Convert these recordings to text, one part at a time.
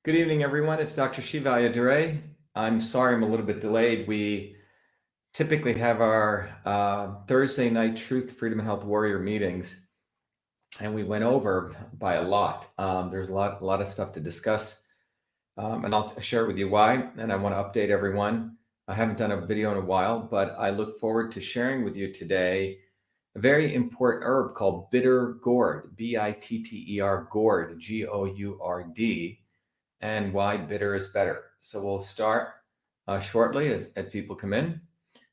Good evening, everyone. It's Dr. Shiva Ayyadurai. I'm sorry I'm a little bit delayed. We typically have our Thursday night Truth, Freedom, and Health Warrior meetings, and we went over by a lot. There's a lot of stuff to discuss, and I'll share with you why, and I want to update everyone. I haven't done a video in a while, but I look forward to sharing with you today a very important herb called bitter gourd, B-I-T-T-E-R, gourd, G-O-U-R-D, and why bitter is better. So we'll start shortly as people come in.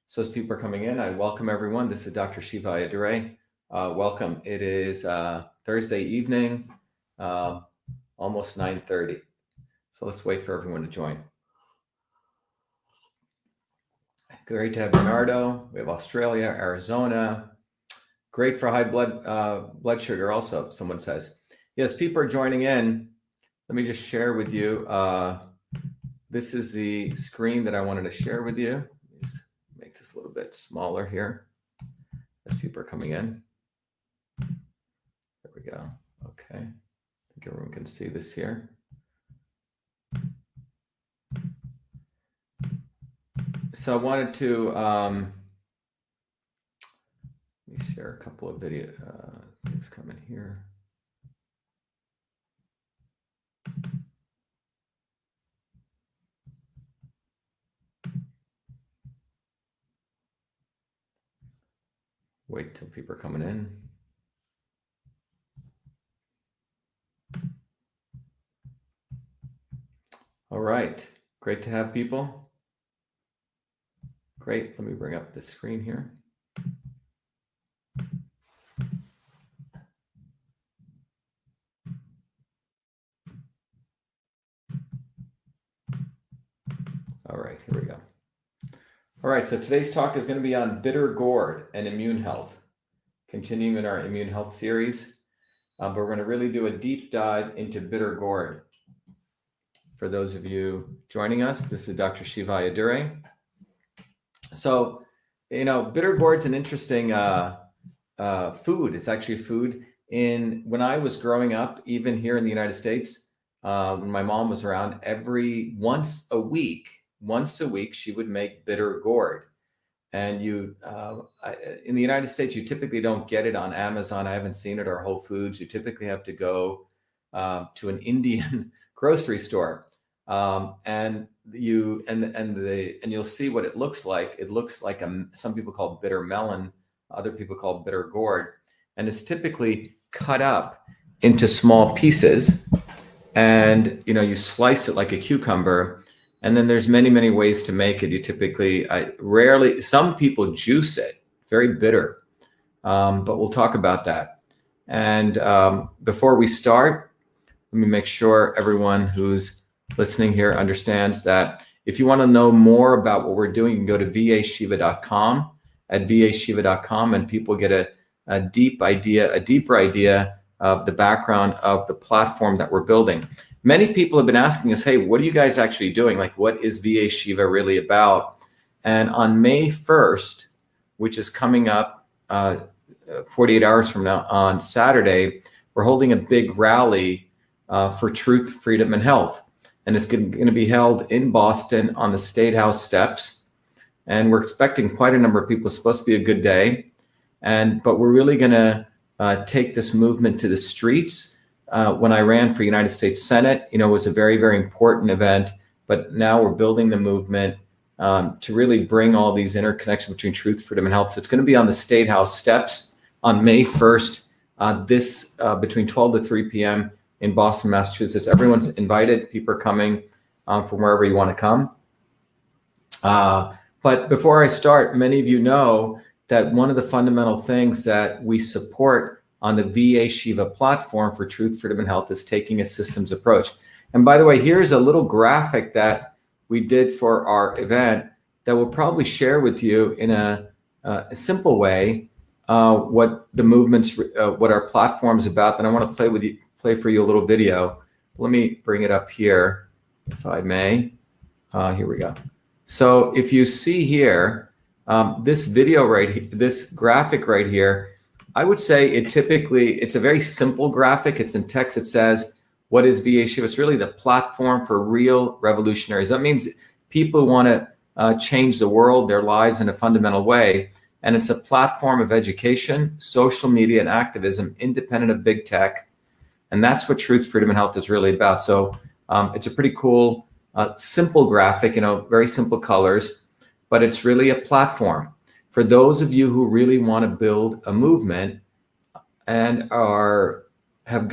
So as people are coming in, I welcome everyone. This is Dr. Shiva Ayyadurai. Welcome. It is Thursday evening, almost 9:30. So let's wait for everyone to join. Great to have Bernardo. We have Australia, Arizona. Great for high blood sugar also, someone says. Yes, people are joining in. Let me just share with you. This is the screen that I wanted to share with you. Just make this a little bit smaller here as people are coming in. There we go. Okay. I think everyone can see this here. So I wanted to let me share a couple of video things coming here. Wait till people are coming in. All right, great to have people. Great, let me bring up the screen here. All right, here we go. All right, so today's talk is going to be on bitter gourd and immune health, continuing in our immune health series. But we're going to really do a deep dive into bitter gourd. For those of you joining us, this is Dr. Shiva Ayyadurai. So, you know, bitter gourd's an interesting food. It's actually food. When I was growing up, even here in the United States, when my mom was around, once a week, she would make bitter gourd. And in the United States, you typically don't get it on Amazon. I haven't seen it, or Whole Foods. You typically have to go to an Indian grocery store, and you'll see what it looks like. It looks like some people call it bitter melon, other people call it bitter gourd, and it's typically cut up into small pieces, and you slice it like a cucumber. And then there's many ways to make it. You typically, some people juice it, very bitter, but we'll talk about that. And before we start, let me make sure everyone who's listening here understands that if you want to know more about what we're doing, you can go to vashiva.com, and people get a deeper idea of the background of the platform that we're building. Many people have been asking us, hey, what are you guys actually doing? Like, what is VA Shiva really about? And on May 1st, which is coming up 48 hours from now on Saturday, we're holding a big rally for truth, freedom, and health. And it's going to be held in Boston on the State House steps. And we're expecting quite a number of people. It's supposed to be a good day. But we're really going to take this movement to the streets. When I ran for United States Senate, it was a very important event, but now we're building the movement to really bring all these interconnections between truth, freedom, and health. So it's going to be on the State House steps on May 1st, between 12 to 3 p.m. in Boston, Massachusetts. Everyone's invited. People are coming from wherever you want to come. But before I start, many of you know that one of the fundamental things that we support on the VA Shiva platform for truth, freedom, and health is taking a systems approach. And by the way, here's a little graphic that we did for our event that we'll probably share with you in a simple way what the movement's, what our platform's about. Then I want to play for you a little video. Let me bring it up here, if I may. Here we go. So if you see here, this graphic right here, I would say it's a very simple graphic. It's in text. It says, What is VA Shiva? It's really the platform for real revolutionaries. That means people who want to change the world, their lives in a fundamental way. And it's a platform of education, social media, and activism, independent of big tech. And that's what Truth, Freedom, and Health is really about. So it's a pretty cool, simple graphic, very simple colors, but it's really a platform for those of you who really want to build a movement and have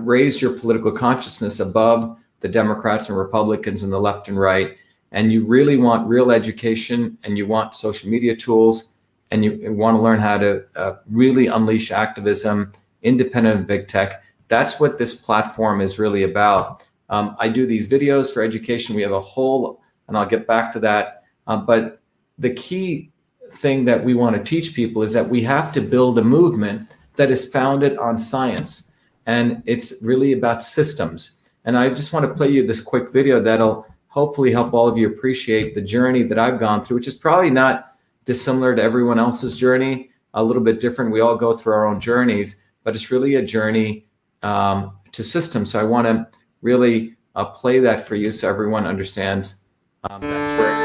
raised your political consciousness above the Democrats and Republicans and the left and right, and you really want real education, and you want social media tools, and you want to learn how to really unleash activism independent of big tech. That's what this platform is really about. I do these videos for education. We have a whole, and I'll get back to that. But the key thing that we want to teach people is that we have to build a movement that is founded on science. And it's really about systems. And I just want to play you this quick video that'll hopefully help all of you appreciate the journey that I've gone through, which is probably not dissimilar to everyone else's journey, a little bit different. We all go through our own journeys, but it's really a journey to systems. So I want to really play that for you so everyone understands that journey.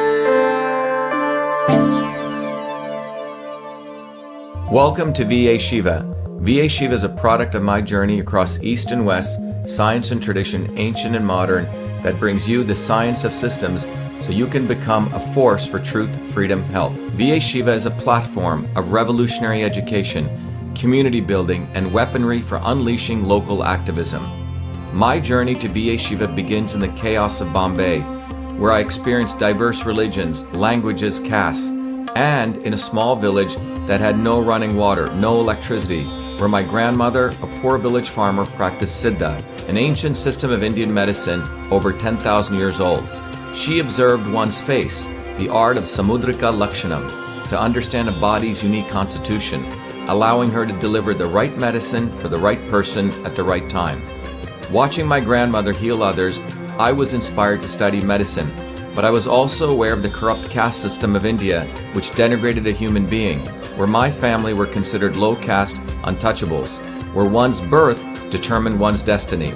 Welcome to VA Shiva. VA Shiva is a product of my journey across East and West, science and tradition, ancient and modern, that brings you the science of systems so you can become a force for truth, freedom, health. VA Shiva is a platform of revolutionary education, community building, and weaponry for unleashing local activism. My journey to VA Shiva begins in the chaos of Bombay, where I experienced diverse religions, languages, castes, and in a small village that had no running water, no electricity, where my grandmother, a poor village farmer, practiced Siddha, an ancient system of Indian medicine over 10,000 years old. She observed one's face, the art of Samudrika Lakshanam, to understand a body's unique constitution, allowing her to deliver the right medicine for the right person at the right time. Watching my grandmother heal others, I was inspired to study medicine, but I was also aware of the corrupt caste system of India, which denigrated a human being, where my family were considered low caste untouchables, where one's birth determined one's destiny.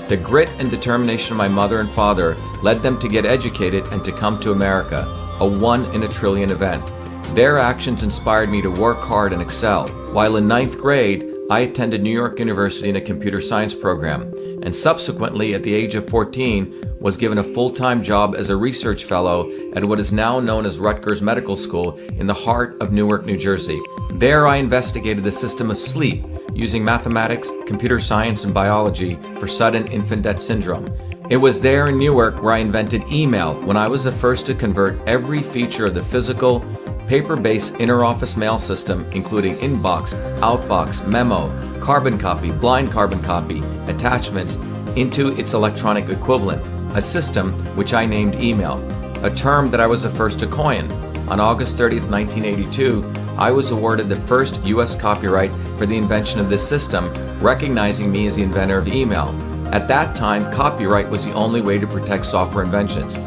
The grit and determination of my mother and father led them to get educated and to come to America, a 1 in a trillion event. Their actions inspired me to work hard and excel. While in 9th grade, I attended New York University in a computer science program, and subsequently at the age of 14 was given a full-time job as a research fellow at what is now known as Rutgers Medical School in the heart of Newark, New Jersey. There I investigated the system of sleep using mathematics, computer science, and biology for sudden infant death syndrome. It was there in Newark where I invented email, when I was the first to convert every feature of the physical, paper-based inter-office mail system, including inbox, outbox, memo, carbon copy, blind carbon copy, attachments, into its electronic equivalent, a system which I named email, a term that I was the first to coin. On August 30th, 1982, I was awarded the first U.S. copyright for the invention of this system, recognizing me as the inventor of email. At that time, copyright was the only way to protect software inventions.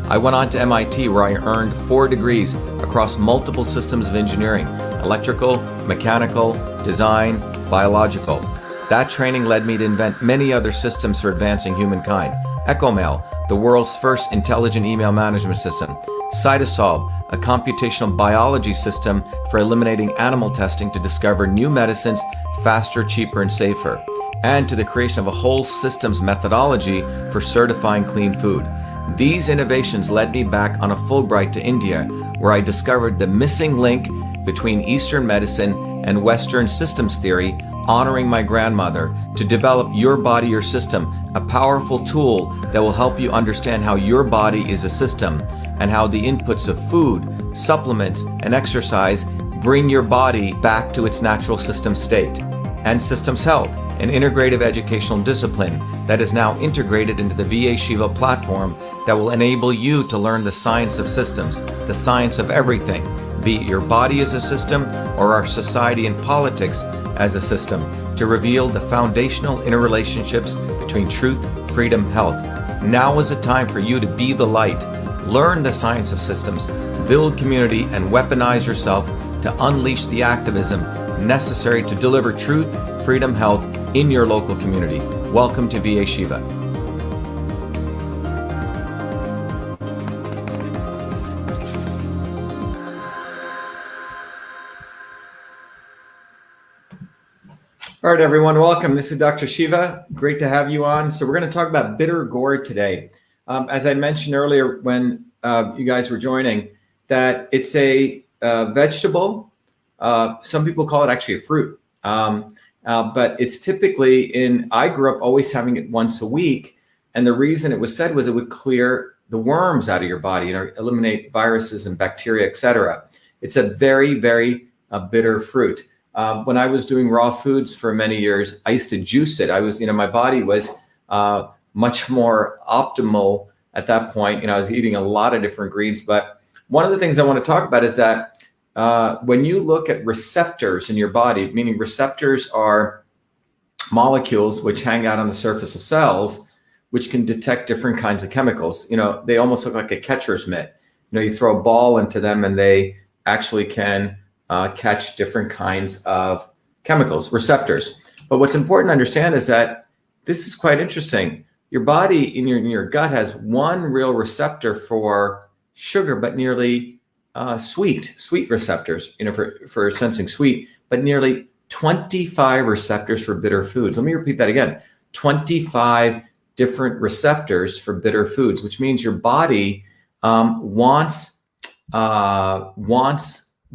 I went on to MIT, where I earned 4 degrees across multiple systems of engineering: electrical, mechanical, design, biological. That training led me to invent many other systems for advancing humankind. EchoMail, the world's first intelligent email management system. CytoSolve, a computational biology system for eliminating animal testing to discover new medicines faster, cheaper, and safer. And to the creation of a whole systems methodology for certifying clean food. These innovations led me back on a Fulbright to India, where I discovered the missing link between Eastern medicine and Western systems theory, honoring my grandmother, to develop Your Body, Your System, a powerful tool that will help you understand how your body is a system and how the inputs of food, supplements, and exercise bring your body back to its natural system state. And Systems Health, an integrative educational discipline that is now integrated into the VA Shiva platform that will enable you to learn the science of systems, the science of everything, be it your body as a system or our society and politics as a system, to reveal the foundational interrelationships between truth, freedom, health. Now is the time for you to be the light, learn the science of systems, build community, and weaponize yourself to unleash the activism necessary to deliver truth, freedom, health in your local community. Welcome to Be Enslaved. All right, everyone, welcome. This is Dr. Shiva. Great to have you on. So we're going to talk about bitter gourd today. As I mentioned earlier when you guys were joining, that it's a vegetable. Some people call it actually a fruit. But it's typically I grew up always having it once a week. And the reason it was said was it would clear the worms out of your body, eliminate viruses and bacteria, etc. It's a very, very bitter fruit. When I was doing raw foods for many years, I used to juice it. My body was much more optimal at that point. I was eating a lot of different greens. But one of the things I want to talk about is that when you look at receptors in your body, meaning receptors are molecules which hang out on the surface of cells, which can detect different kinds of chemicals. They almost look like a catcher's mitt. You throw a ball into them and they actually can catch different kinds of chemicals, receptors. But what's important to understand is that this is quite interesting. Your body in your gut has one real receptor for sugar, but nearly sweet receptors, for sensing sweet, but nearly 25 receptors for bitter foods. Let me repeat that again. 25 different receptors for bitter foods, which means your body wants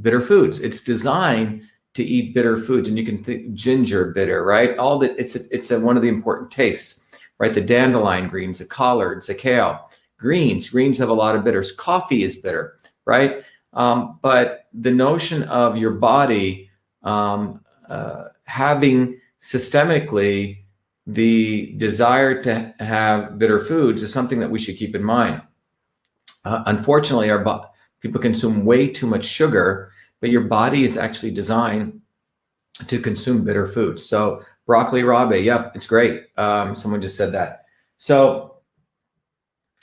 bitter foods. It's designed to eat bitter foods, and you can think ginger bitter, right? All that it's one of the important tastes, right? The dandelion greens, the collards, the kale, greens have a lot of bitters. Coffee is bitter, right? But the notion of your body having systemically the desire to have bitter foods is something that we should keep in mind. Unfortunately, people consume way too much sugar, but your body is actually designed to consume bitter foods. So broccoli rabe, yep, it's great. Someone just said that. So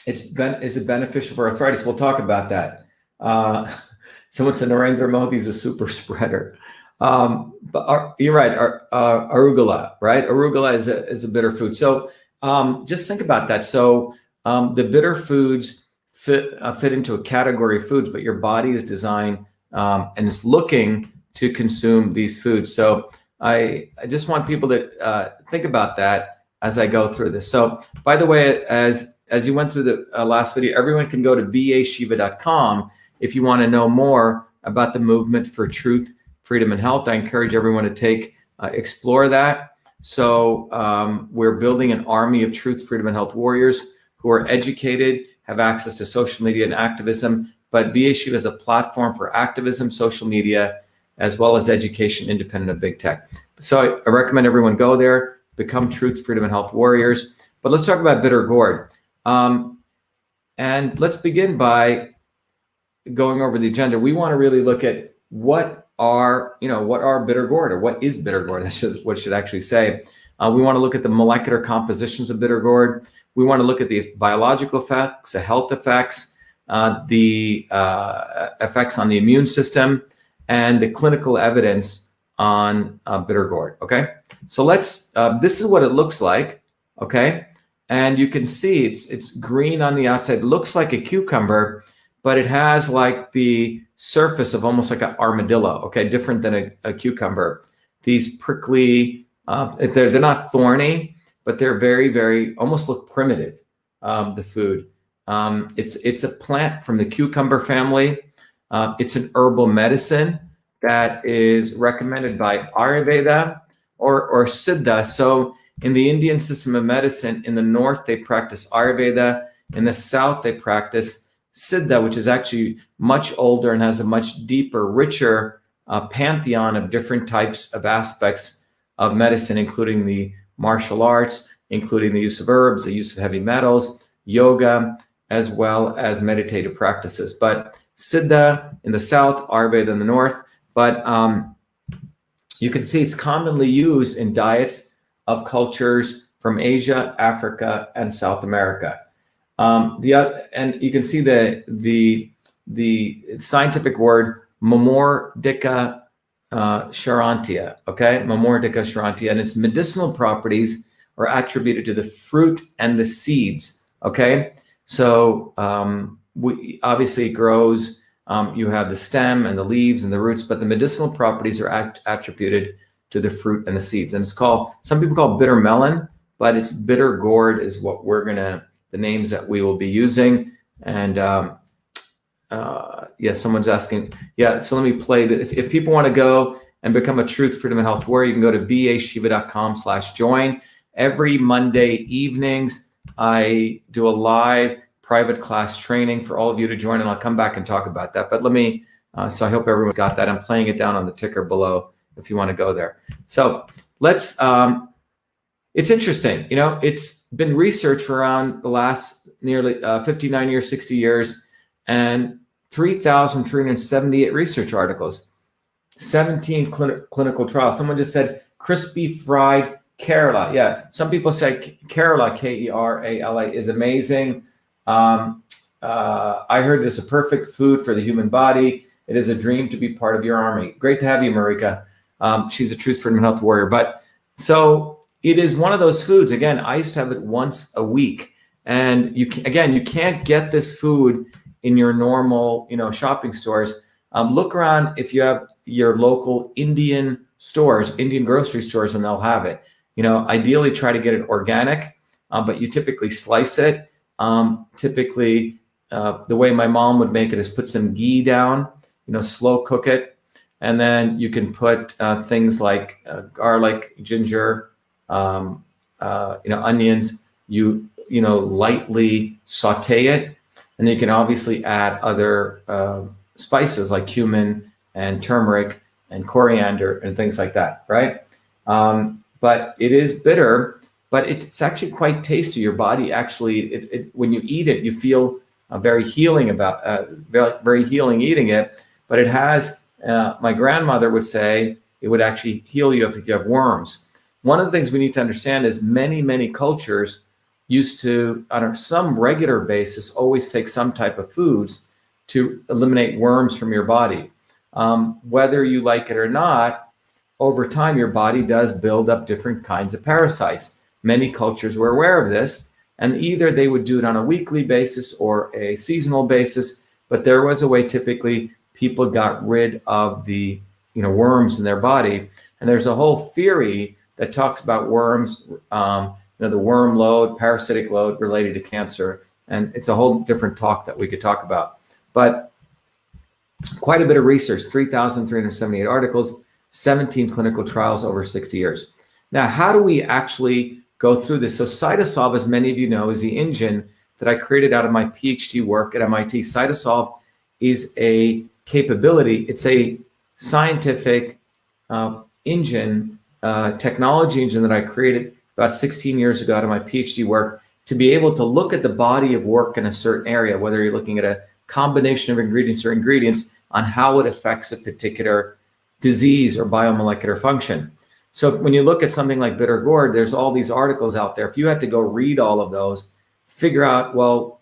is it beneficial for arthritis? We'll talk about that. Someone said Narendra Modi is a super spreader. But you're right, arugula, right? Arugula is a bitter food. So just think about that. So the bitter foods fit into a category of foods, but your body is designed and is looking to consume these foods. So I just want people to think about that as I go through this. So by the way, as you went through the last video, everyone can go to beenslaved.com if you want to know more about the movement for truth, freedom, and health. I encourage everyone to explore that. So we're building an army of truth, freedom, and health warriors who are educated, have access to social media and activism, but Be Enslaved is a platform for activism, social media, as well as education independent of big tech. So I recommend everyone go there, become truth, freedom, and health warriors. But let's talk about bitter gourd. And let's begin by going over the agenda. We want to really look at what are bitter gourd, or what is bitter gourd? That's what it should actually say. We want to look at the molecular compositions of bitter gourd. We want to look at the biological effects, the health effects, the effects on the immune system, and the clinical evidence on bitter gourd. Okay, so this is what it looks like. Okay, and you can see it's green on the outside. It looks like a cucumber, but it has like the surface of almost like an armadillo. Okay, different than a cucumber. These prickly, they're not thorny, but they're very, very, almost look primitive, the food. It's a plant from the cucumber family. It's an herbal medicine that is recommended by Ayurveda or Siddha. So in the Indian system of medicine, in the north, they practice Ayurveda. In the south, they practice Siddha, which is actually much older and has a much deeper, richer pantheon of different types of aspects of medicine, including the martial arts, including the use of herbs, the use of heavy metals, yoga, as well as meditative practices. But Siddha in the south, Ayurveda in the north. But you can see it's commonly used in diets of cultures from Asia, Africa, and South America. And you can see the scientific word Momordica charantia, okay? Mamordica charantia, and its medicinal properties are attributed to the fruit and the seeds, okay? So we obviously it grows, you have the stem and the leaves and the roots, but the medicinal properties are attributed to the fruit and the seeds. And it's called, some people call it bitter melon, but it's bitter gourd is what we're gonna, the names that we will be using. And yeah, someone's asking, yeah, so let me play that. If people want to go and become a truth, freedom, and health warrior, you can go to bashiva.com/join. Every Monday evenings, I do a live private class training for all of you to join, and I'll come back and talk about that. But let me, so I hope everyone's got that. I'm playing it down on the ticker below if you want to go there. So let's, it's interesting, you know, it's been researched for around the last nearly 59 years, 60 years, and 3,378 research articles, 17 clinical trials. Someone just said crispy fried Kerala. Yeah, some people say Kerala, Kerala, is amazing. I heard it's a perfect food for the human body. It is a dream to be part of your army. Great to have you, Marika. She's a truth, freedom, and health warrior. But so it is one of those foods. Again, I used to have it once a week, and you can't get this food in your normal, you know, shopping stores. Look around if you have your local Indian stores, Indian grocery stores, and they'll have it. You know, ideally try to get it organic, but you typically slice it. Typically, the way my mom would make it is put some ghee down, you know, slow cook it, and then you can put things like garlic, ginger, you know, onions. You know, lightly saute it. And then you can obviously add other spices like cumin and turmeric and coriander and things like that, right? But it is bitter, but it's actually quite tasty. Your body actually, when you eat it, you feel very healing very healing eating it. But it has, my grandmother would say, it would actually heal you if you have worms. One of the things we need to understand is many cultures used to, on some regular basis, always take some type of foods to eliminate worms from your body. Whether you like it or not, over time, your body does build up different kinds of parasites. Many cultures were aware of this, and either they would do it on a weekly basis or a seasonal basis, but there was a way typically people got rid of the, you know, worms in their body. And there's a whole theory that talks about worms, you know, the worm load, parasitic load related to cancer. And it's a whole different talk that we could talk about. But quite a bit of research, 3,378 articles, 17 clinical trials over 60 years. Now, how do we actually go through this? So CytoSolve, as many of you know, is the engine that I created out of my PhD work at MIT. CytoSolve is a capability. It's a scientific engine, technology engine that I created about 16 years ago out of my PhD work to be able to look at the body of work in a certain area, whether you're looking at a combination of ingredients or ingredients, on how it affects a particular disease or biomolecular function. So when you look at something like bitter gourd, there's all these articles out there. If you had to go read all of those, figure out, well,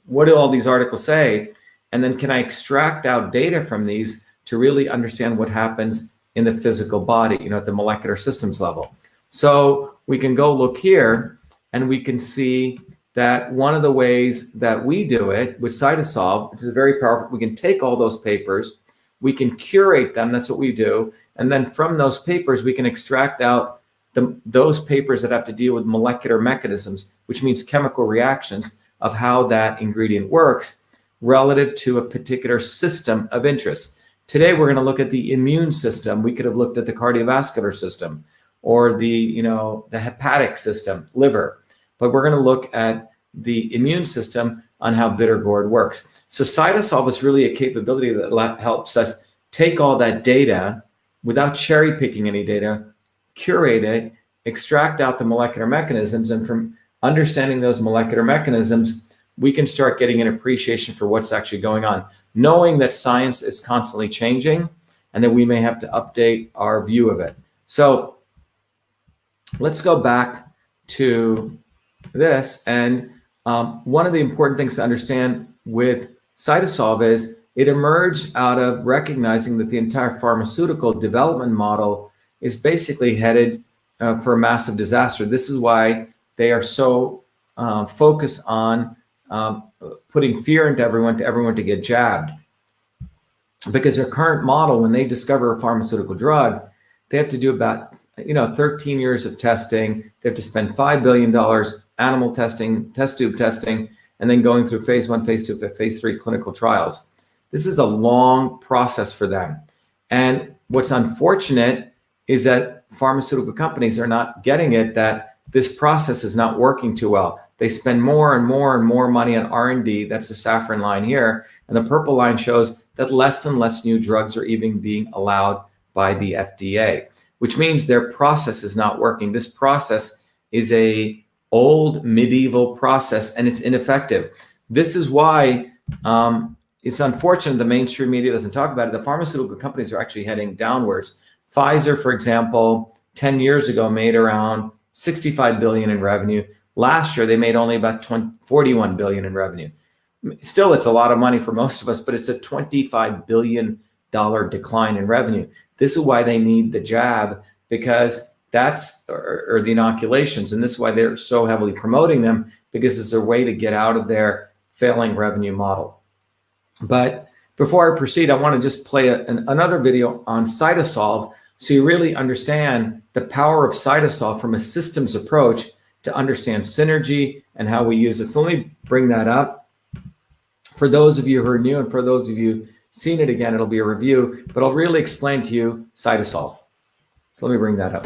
what do all these articles say? And then can I extract out data from these to really understand what happens in the physical body, you know, at the molecular systems level? So we can go look here and we can see that one of the ways that we do it with CytoSolve, which is very powerful, we can take all those papers, we can curate them, that's what we do, and then from those papers, we can extract out those papers that have to deal with molecular mechanisms, which means chemical reactions of how that ingredient works relative to a particular system of interest. Today, we're going to look at the immune system. We could have looked at the cardiovascular system or the, you know, the hepatic system, liver, but we're going to look at the immune system on how bitter gourd works. So CytoSolve is really a capability that helps us take all that data without cherry picking any data, curate it, extract out the molecular mechanisms, and from understanding those molecular mechanisms, we can start getting an appreciation for what's actually going on, knowing that science is constantly changing and that we may have to update our view of it. So let's go back to this. And one of the important things to understand with CytoSolve is it emerged out of recognizing that the entire pharmaceutical development model is basically headed for a massive disaster. This is why they are so focused on putting fear into everyone to get jabbed. Because their current model, when they discover a pharmaceutical drug, they have to do about 13 years of testing. They have to spend $5 billion animal testing, test tube testing, and then going through phase 1, phase 2, phase 3 clinical trials. This is a long process for them. And what's unfortunate is that pharmaceutical companies are not getting it, that this process is not working too well. They spend more and more and more money on R&D. That's the saffron line here. And the purple line shows that less and less new drugs are even being allowed by the FDA, which means their process is not working. This process is a old medieval process and it's ineffective. This is why it's unfortunate the mainstream media doesn't talk about it. The pharmaceutical companies are actually heading downwards. Pfizer, for example, 10 years ago made around 65 billion in revenue. Last year, they made only about 41 billion in revenue. Still, it's a lot of money for most of us, but it's a $25 billion decline in revenue. This is why they need the jab, because that's, or the inoculations. And this is why they're so heavily promoting them, because it's a way to get out of their failing revenue model. But before I proceed, I want to just play another video on CytoSolve so you really understand the power of CytoSolve from a systems approach to understand synergy and how we use it. So let me bring that up. For those of you who are new and for those of you seen it again, it'll be a review, but I'll really explain to you CytoSolve. So let me bring that up.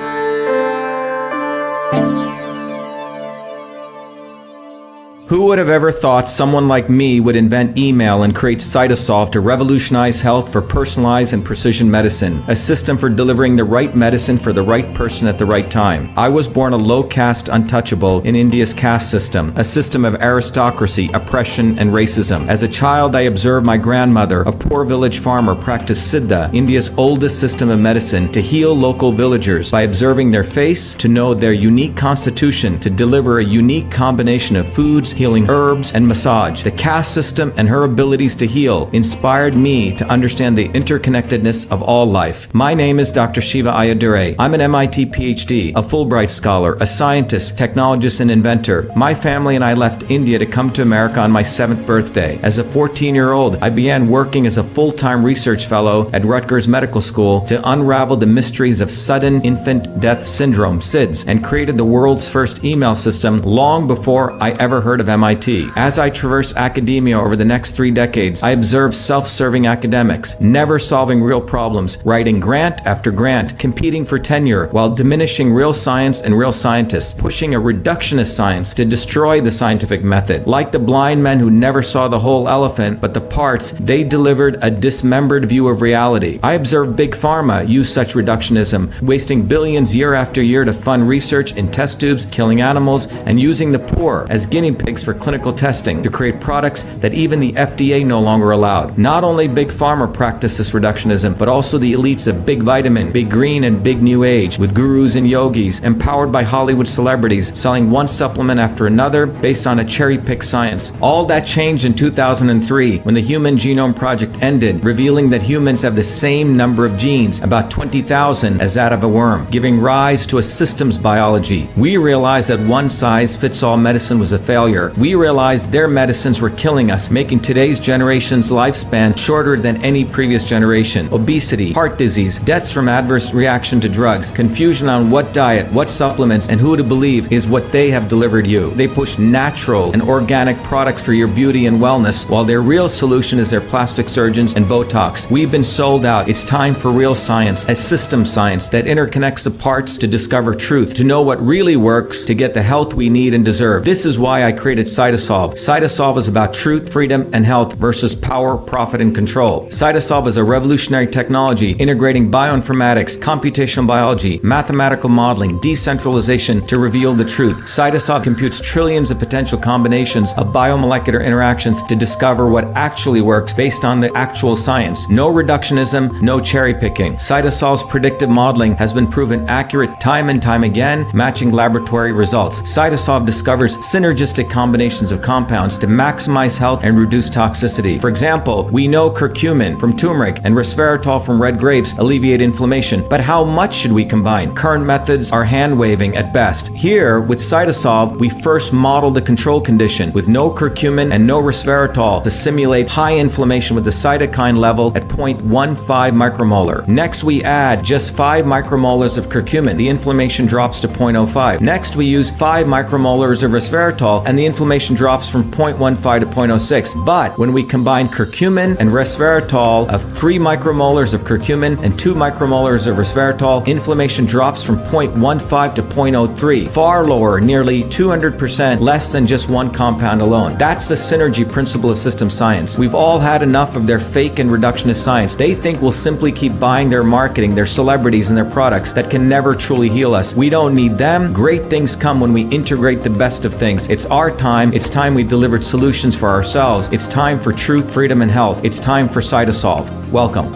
Who would have ever thought someone like me would invent email and create CytoSolve to revolutionize health for personalized and precision medicine, a system for delivering the right medicine for the right person at the right time? I was born a low caste untouchable in India's caste system, a system of aristocracy, oppression, and racism. As a child, I observed my grandmother, a poor village farmer, practice Siddha, India's oldest system of medicine, to heal local villagers by observing their face, to know their unique constitution, to deliver a unique combination of foods, healing herbs, and massage. The caste system and her abilities to heal inspired me to understand the interconnectedness of all life. My name is Dr.SHIVA Ayyadurai. I'm an MIT PhD, a Fulbright scholar, a scientist, technologist, and inventor. My family and I left India to come to America on my 7th birthday. As a 14-year-old, I began working as a full-time research fellow at Rutgers Medical School to unravel the mysteries of sudden infant death syndrome, SIDS, and created the world's first email system long before I ever heard of MIT. As I traverse academia over the next 3 decades, I observe self-serving academics, never solving real problems, writing grant after grant, competing for tenure, while diminishing real science and real scientists, pushing a reductionist science to destroy the scientific method. Like the blind men who never saw the whole elephant, but the parts, they delivered a dismembered view of reality. I observe Big Pharma use such reductionism, wasting billions year after year to fund research in test tubes, killing animals, and using the poor as guinea pigs for clinical testing to create products that even the FDA no longer allowed. Not only Big Pharma practiced this reductionism, but also the elites of Big Vitamin, Big Green, and Big New Age, with gurus and yogis, empowered by Hollywood celebrities, selling one supplement after another based on a cherry-picked science. All that changed in 2003 when the Human Genome Project ended, revealing that humans have the same number of genes, about 20,000, as that of a worm, giving rise to a systems biology. We realized that one-size-fits-all medicine was a failure. We realized their medicines were killing us, making today's generation's lifespan shorter than any previous generation. Obesity, heart disease, deaths from adverse reaction to drugs, confusion on what diet, what supplements, and who to believe is what they have delivered you. They push natural and organic products for your beauty and wellness, while their real solution is their plastic surgeons and Botox. We've been sold out. It's time for real science, a system science that interconnects the parts to discover truth, to know what really works, to get the health we need and deserve. This is why I created CytoSolve. CytoSolve is about truth, freedom, and health versus power, profit, and control. CytoSolve is a revolutionary technology integrating bioinformatics, computational biology, mathematical modeling, decentralization to reveal the truth. CytoSolve computes trillions of potential combinations of biomolecular interactions to discover what actually works based on the actual science. No reductionism, no cherry picking. CytoSolve's predictive modeling has been proven accurate time and time again, matching laboratory results. CytoSolve discovers synergistic combinations combinations of compounds to maximize health and reduce toxicity. For example, we know curcumin from turmeric and resveratrol from red grapes alleviate inflammation, but how much should we combine? Current methods are hand-waving at best. Here, with CytoSolve, we first modeled the control condition with no curcumin and no resveratrol to simulate high inflammation with the cytokine level at 0.15 micromolar. Next, we add just 5 micromolars of curcumin. The inflammation drops to 0.05. Next, we use 5 micromolars of resveratrol, and the inflammation drops from 0.15 to 0.06. But when we combine curcumin and resveratrol of 3 micromolars of curcumin and 2 micromolars of resveratrol, inflammation drops from 0.15 to 0.03, far lower, nearly 200% less than just one compound alone. That's the synergy principle of system science. We've all had enough of their fake and reductionist science. They think we'll simply keep buying their marketing, their celebrities, and their products that can never truly heal us. We don't need them. Great things come when we integrate the best of things. It's our time. It's time we delivered solutions for ourselves. It's time for truth, freedom, and health. It's time for CytoSolve. Welcome.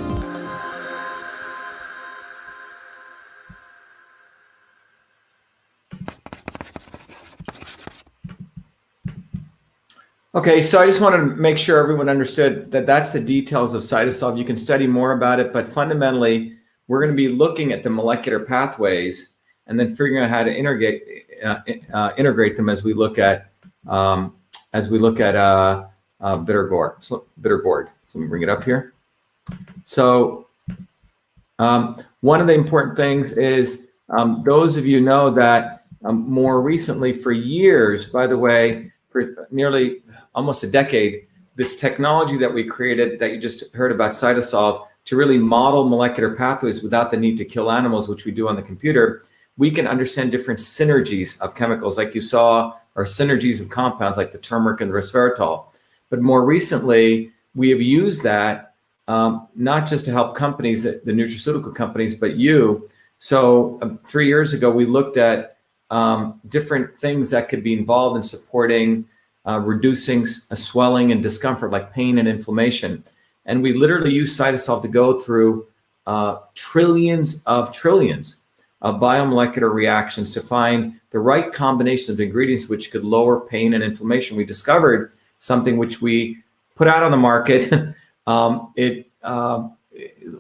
Okay, so I just want to make sure everyone understood that that's the details of CytoSolve. You can study more about it, but fundamentally, we're going to be looking at the molecular pathways and then figuring out how to integrate them as we look at bitter gourd. So let me bring it up here. So one of the important things is those of you know that more recently, for years, by the way, for nearly almost a decade, this technology that we created that you just heard about, CytoSolve, to really model molecular pathways without the need to kill animals, which we do on the computer, we can understand different synergies of chemicals like you saw, or synergies of compounds like the turmeric and the resveratrol. But more recently, we have used that not just to help companies, the nutraceutical companies, but you. So 3 years ago, we looked at different things that could be involved in supporting reducing swelling and discomfort, like pain and inflammation. And we literally use CytoSolve to go through trillions of biomolecular reactions to find the right combination of ingredients which could lower pain and inflammation. We discovered something which we put out on the market. A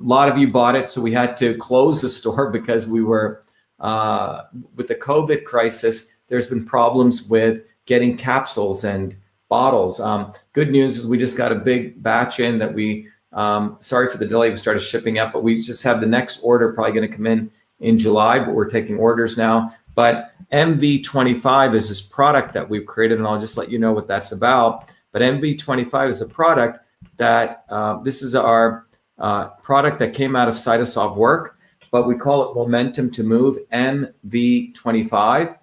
lot of you bought it, so we had to close the store because we were, with the COVID crisis, there's been problems with getting capsules and bottles. Good news is we just got a big batch in that we, sorry for the delay, we started shipping out, but we just have the next order probably going to come in July, but we're taking orders now. But MV25 is this product that we've created, and I'll just let you know what that's about. But MV25 is a product that, this is our product that came out of CytoSolve work, but we call it Momentum to Move, MV25.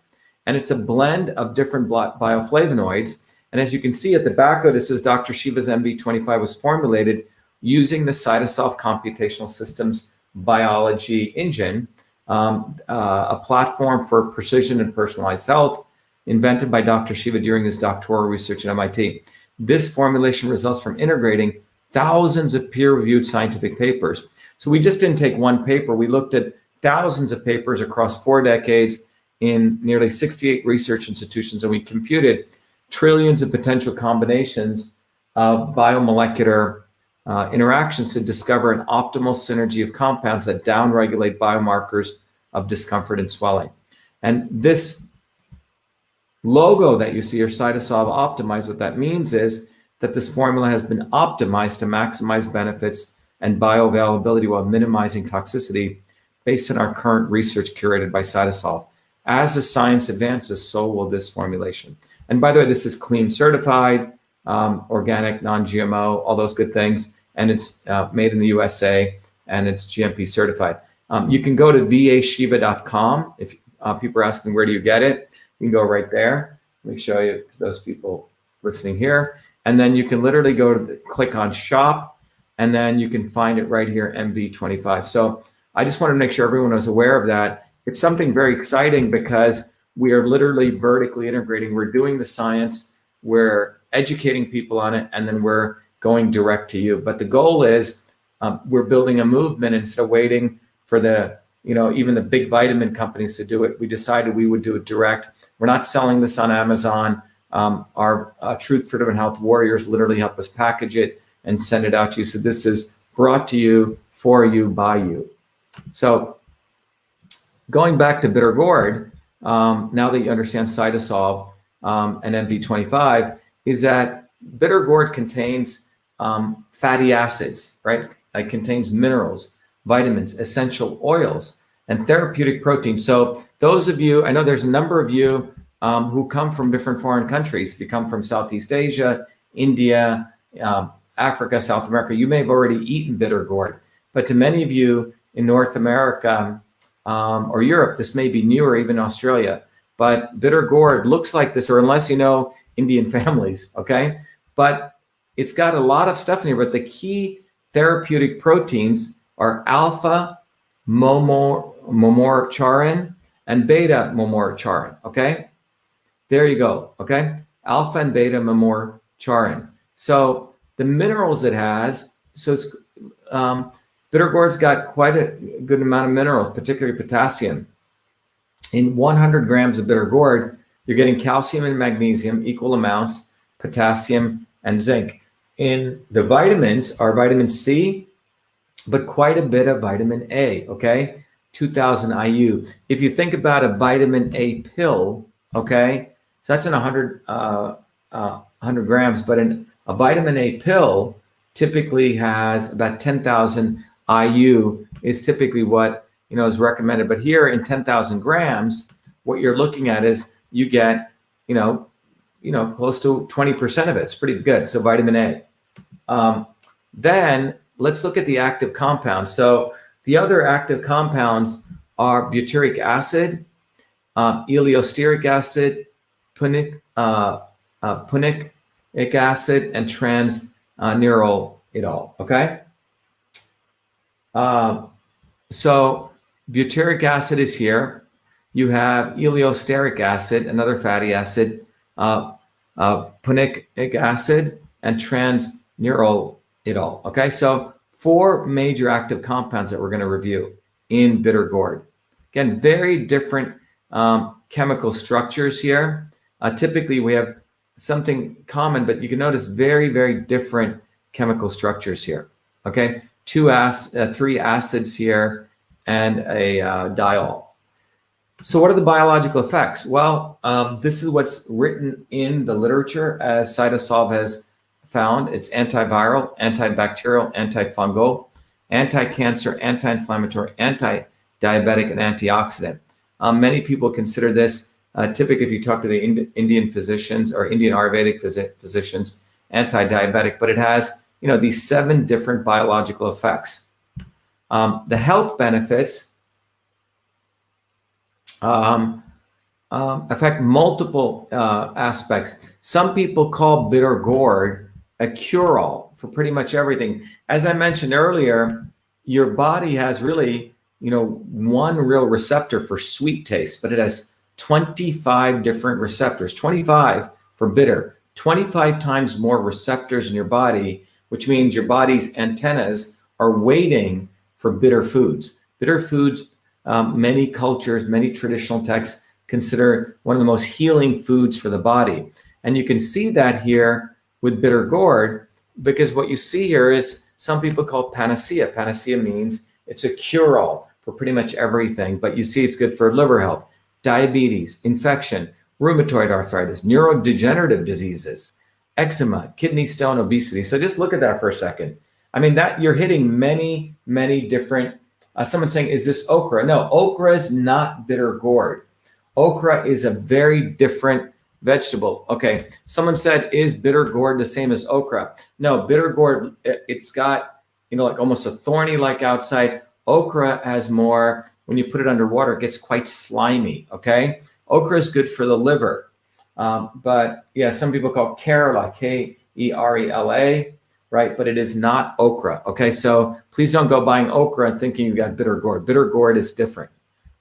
And it's a blend of different bioflavonoids. And as you can see at the back of it, it says Dr.SHIVA's MV25 was formulated using the CytoSolve computational systems biology engine, a platform for precision and personalized health invented by Dr. Shiva during his doctoral research at MIT. This formulation results from integrating thousands of peer-reviewed scientific papers. So we just didn't take one paper. We looked at thousands of papers across 4 decades in nearly 68 research institutions, and we computed trillions of potential combinations of biomolecular interactions to discover an optimal synergy of compounds that downregulate biomarkers of discomfort and swelling. And this logo that you see, or CytoSolve Optimized, what that means is that this formula has been optimized to maximize benefits and bioavailability while minimizing toxicity based on our current research curated by CytoSolve. As the science advances, so will this formulation. And by the way, this is clean certified, organic, non-GMO, all those good things. And it's made in the USA, and it's GMP certified. You can go to vashiva.com. If people are asking, where do you get it? You can go right there. Let me show you to those people listening here. And then you can literally go to click on shop, and then you can find it right here, MV25. So I just want to make sure everyone was aware of that. It's something very exciting because we are literally vertically integrating. We're doing the science, we're educating people on it, and then we're going direct to you. But the goal is we're building a movement instead of waiting for the, even the big vitamin companies to do it. We decided we would do it direct. We're not selling this on Amazon. Our Truth, Freedom, and Health warriors literally help us package it and send it out to you. So this is brought to you, for you, by you. So going back to bitter gourd, now that you understand CytoSolve and MV25, is that bitter gourd contains fatty acids, right? It contains minerals, vitamins, essential oils, and therapeutic proteins. So those of you, I know there's a number of you who come from different foreign countries. If you come from Southeast Asia, India, Africa, South America, you may have already eaten bitter gourd. But to many of you in North America or Europe, this may be new, or even Australia. But bitter gourd looks like this, or unless you know Indian families, okay? But it's got a lot of stuff in here, but the key therapeutic proteins are alpha mormocharin and beta mormocharin, okay? There you go, okay? Alpha and beta mormocharin. So the minerals it has, so it's, bitter gourd's got quite a good amount of minerals, particularly potassium. In 100 grams of bitter gourd, you're getting calcium and magnesium, equal amounts, potassium and zinc. In the vitamins are vitamin C, but quite a bit of vitamin A, okay? 2000 IU. If you think about a vitamin A pill, okay, so that's in 100 grams, but a vitamin A pill typically has about 10,000 IU is typically what, you know, is recommended. But here in 10,000 grams, what you're looking at is you get, you know, close to 20% of it. It's pretty good. So vitamin A. Then let's look at the active compounds. So the other active compounds are butyric acid, eleosteric acid, punic acid, and trans-neural okay? So butyric acid is here. You have eleosteric acid, another fatty acid, punic acid, and trans-neural okay? So 4 major active compounds that we're going to review in bitter gourd. Again, very different chemical structures here. Typically, we have something common, but you can notice very, very different chemical structures here, okay? 3 acids here and a diol. So what are the biological effects? Well, this is what's written in the literature as CytoSolve has found. It's antiviral, antibacterial, antifungal, anti-cancer, anti-inflammatory, anti-diabetic, and antioxidant. Many people consider this, typically if you talk to the Indian physicians or Indian Ayurvedic physicians, anti-diabetic, but it has, you know, these 7 different biological effects. The health benefits affect multiple aspects. Some people call bitter gourd a cure-all for pretty much everything. As I mentioned earlier, your body has really, you know, one real receptor for sweet taste, but it has 25 different receptors, 25 for bitter, 25 times more receptors in your body, which means your body's antennas are waiting for bitter foods. Bitter foods, many cultures, many traditional texts consider one of the most healing foods for the body. And you can see that here with bitter gourd, because what you see here is some people call panacea. Panacea means it's a cure-all for pretty much everything, but you see it's good for liver health, diabetes, infection, rheumatoid arthritis, neurodegenerative diseases, eczema, kidney stone, obesity. So just look at that for a second. I mean, that you're hitting many, many different, someone's saying, is this okra? No, okra is not bitter gourd. Okra is a very different vegetable. Okay, someone said, is bitter gourd the same as okra? No, bitter gourd, it's got, you know, like almost a thorny like outside. Okra has more, when you put it underwater, it gets quite slimy, okay? Okra is good for the liver. But yeah, some people call Kerala, Kerela, right? But it is not okra, okay? So please don't go buying okra and thinking you got bitter gourd. Bitter gourd is different,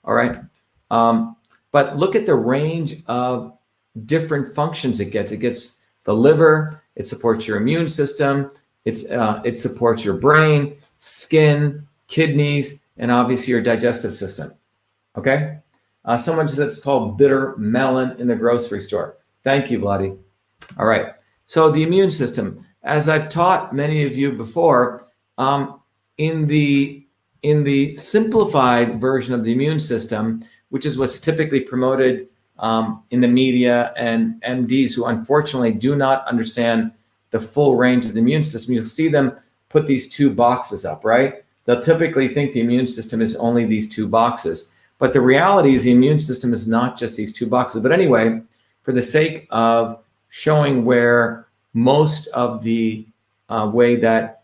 all right? But look at the range of different functions it gets. It gets the liver, it supports your immune system, it supports your brain, skin, kidneys, and obviously your digestive system, okay? Someone says it's called bitter melon in the grocery store. Thank you, Vladi. All right. So the immune system, as I've taught many of you before, in the simplified version of the immune system, which is what's typically promoted in the media and MDs who unfortunately do not understand the full range of the immune system, you'll see them put these two boxes up, right? They'll typically think the immune system is only these two boxes. But the reality is the immune system is not just these two boxes. But anyway, for the sake of showing where most of the way that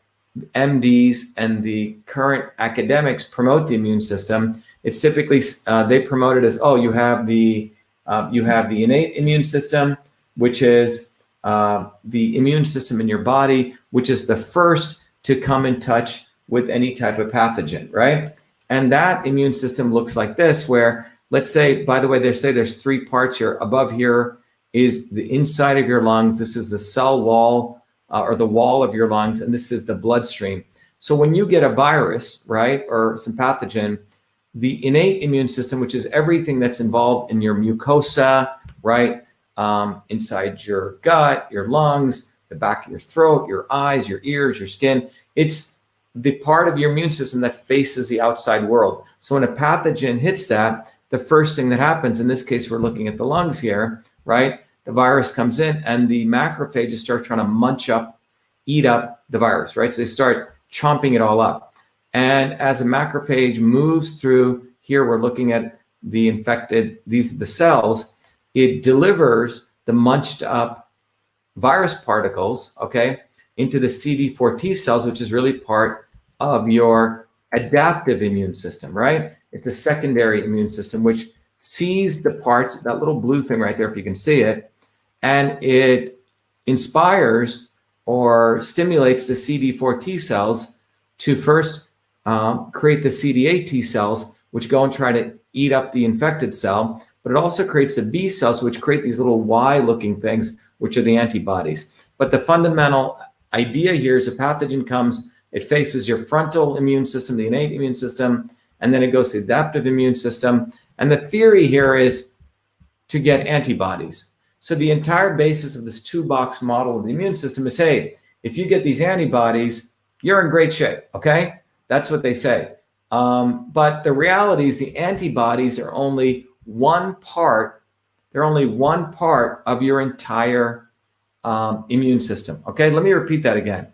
MDs and the current academics promote the immune system, it's typically they promote it as, oh, you have the innate immune system, which is the immune system in your body, which is the first to come in touch with any type of pathogen, right? And that immune system looks like this, where let's say, by the way, they say there's three parts here. Above here is the inside of your lungs. This is the cell wall or the wall of your lungs, and this is the bloodstream. So when you get a virus, right, or some pathogen, the innate immune system, which is everything that's involved in your mucosa, right, inside your gut, your lungs, the back of your throat, your eyes, your ears, your skin, it's the part of your immune system that faces the outside world. So when a pathogen hits that, the first thing that happens, in this case, we're looking at the lungs here, right? The virus comes in and the macrophages start trying to eat up the virus, right? So they start chomping it all up. And as a macrophage moves through here, we're looking at the infected, these are the cells, it delivers the munched up virus particles, okay, into the CD4 T cells, which is really part of your adaptive immune system, right? It's a secondary immune system, which sees the parts, that little blue thing right there, if you can see it, and it inspires or stimulates the CD4 T cells to first create the CD8 T cells, which go and try to eat up the infected cell, but it also creates the B cells, which create these little Y-looking things, which are the antibodies. But the fundamental idea here is a pathogen comes, it faces your frontal immune system, the innate immune system, and then it goes to the adaptive immune system. And the theory here is to get antibodies. So the entire basis of this two-box model of the immune system is, hey, if you get these antibodies, you're in great shape, okay? That's what they say. But the reality is the antibodies are only one part, they're only one part of your entire immune system. Okay, let me repeat that again.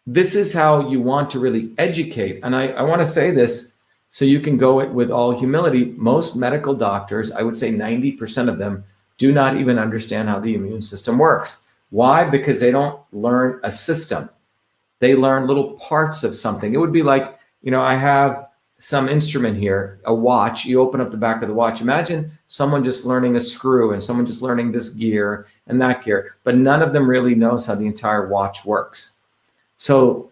This is how you want to really educate. And I want to say this so you can go it with all humility. Most medical doctors, I would say 90% of them, do not even understand how the immune system works. Why? Because they don't learn a system. They learn little parts of something. It would be like, you know, I have some instrument here, a watch. You open up the back of the watch. Imagine someone just learning a screw and someone just learning this gear and that gear, but none of them really knows how the entire watch works. So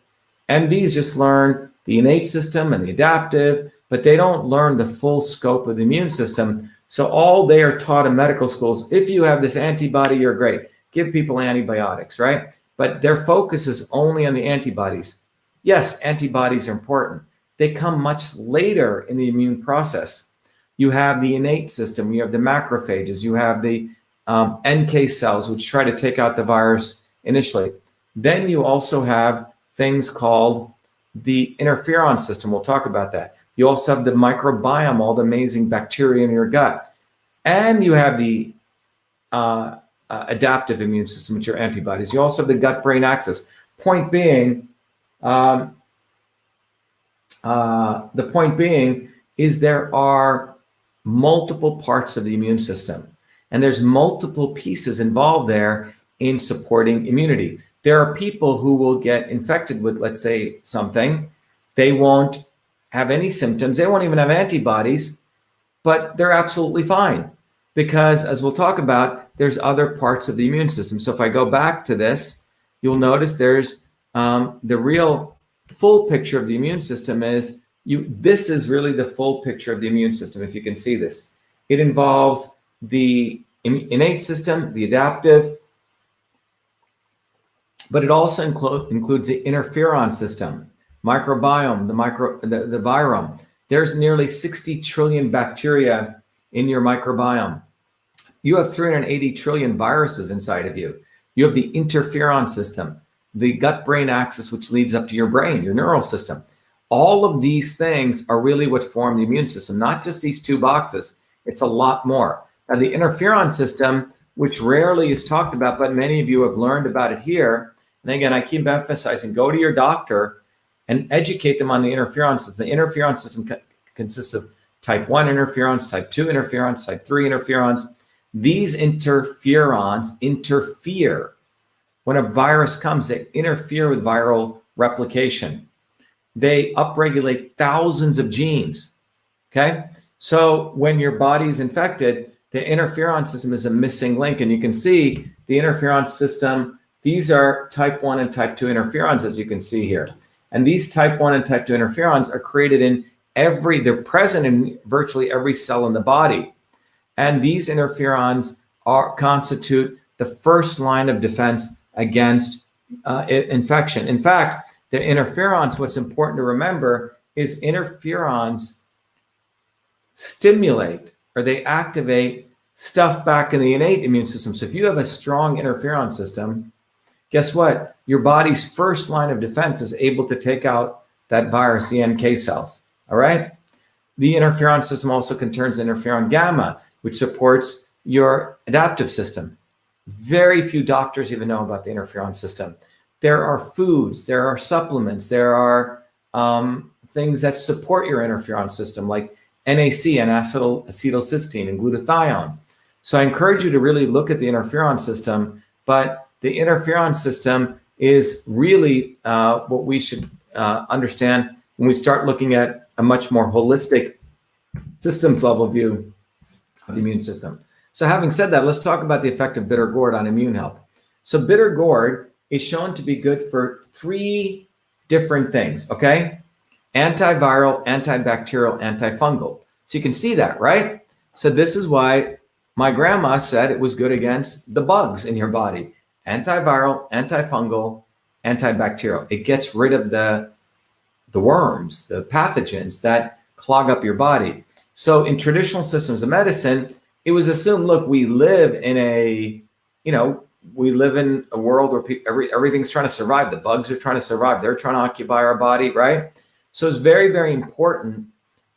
MDs just learn the innate system and the adaptive, but they don't learn the full scope of the immune system. So all they are taught in medical schools, if you have this antibody, you're great. Give people antibiotics, right? But their focus is only on the antibodies. Yes, antibodies are important. They come much later in the immune process. You have the innate system, you have the macrophages, you have the NK cells, which try to take out the virus initially. Then you also have things called the interferon system. We'll talk about that. You also have the microbiome, all the amazing bacteria in your gut. And you have the adaptive immune system, which are antibodies. You also have the gut-brain axis. Point being, the point being is there are multiple parts of the immune system, and there's multiple pieces involved there in supporting immunity. There are people who will get infected with, let's say, something. They won't have any symptoms. They won't even have antibodies, but they're absolutely fine because, as we'll talk about, there's other parts of the immune system. So if I go back to this, you'll notice there's the real full picture of the immune system is this is really the full picture of the immune system, if you can see this. It involves the innate system, the adaptive, but it also includes the interferon system, microbiome, the virome. There's nearly 60 trillion bacteria in your microbiome. You have 380 trillion viruses inside of you. You have the interferon system, the gut-brain axis, which leads up to your brain, your neural system. All of these things are really what form the immune system, not just these two boxes. It's a lot more. Now, the interferon system, which rarely is talked about, but many of you have learned about it here. And again, I keep emphasizing, go to your doctor and educate them on the interferon system. The interferon system consists of type 1 interferons, type 2 interferons, type 3 interferons. These interferons interfere. When a virus comes, they interfere with viral replication. They upregulate thousands of genes, okay? So when your body is infected, the interferon system is a missing link. And you can see the interferon system, these are type 1 and type 2 interferons, as you can see here. And these type 1 and type 2 interferons are created in they're present in virtually every cell in the body. And these interferons constitute the first line of defense against infection. In fact, the interferons, what's important to remember is interferons stimulate or they activate stuff back in the innate immune system. So if you have a strong interferon system, guess what? Your body's first line of defense is able to take out that virus, the NK cells, all right? The interferon system also contains interferon gamma, which supports your adaptive system. Very few doctors even know about the interferon system. There are foods, there are supplements, there are things that support your interferon system, like NAC, N-acetylcysteine, and glutathione. So I encourage you to really look at the interferon system, but the interferon system is really what we should understand when we start looking at a much more holistic systems level view of the immune system. So having said that, let's talk about the effect of bitter gourd on immune health. So bitter gourd is shown to be good for 3 different things, okay? Antiviral, antibacterial, antifungal. So you can see that, right? So this is why my grandma said it was good against the bugs in your body. Antiviral, antifungal, antibacterial. It gets rid of the worms, the pathogens that clog up your body. So in traditional systems of medicine, it was assumed, look, we live in a world where everything's trying to survive. The bugs are trying to survive. They're trying to occupy our body, right? So it's very, very important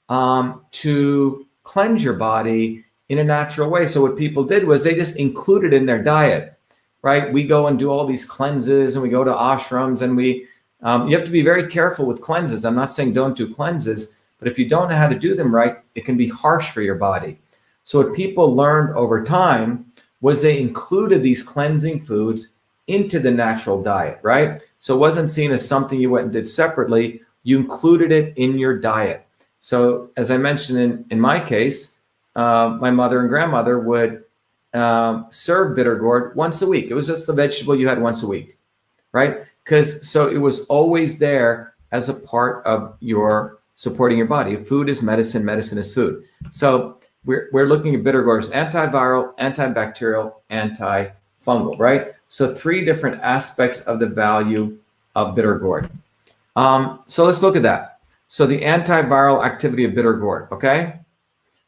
to cleanse your body in a natural way. So what people did was they just included in their diet, right? We go and do all these cleanses and we go to ashrams and you have to be very careful with cleanses. I'm not saying don't do cleanses, but if you don't know how to do them right, it can be harsh for your body. So what people learned over time was they included these cleansing foods into the natural diet, right? So it wasn't seen as something you went and did separately. You included it in your diet. So as I mentioned in my case, my mother and grandmother would serve bitter gourd once a week. It was just the vegetable you had once a week, right? So it was always there as a part of your supporting your body. Food is medicine, medicine is food. So we're looking at bitter gourd as antiviral, antibacterial, antifungal, right? So 3 different aspects of the value of bitter gourd. So let's look at that. So the antiviral activity of bitter gourd, okay?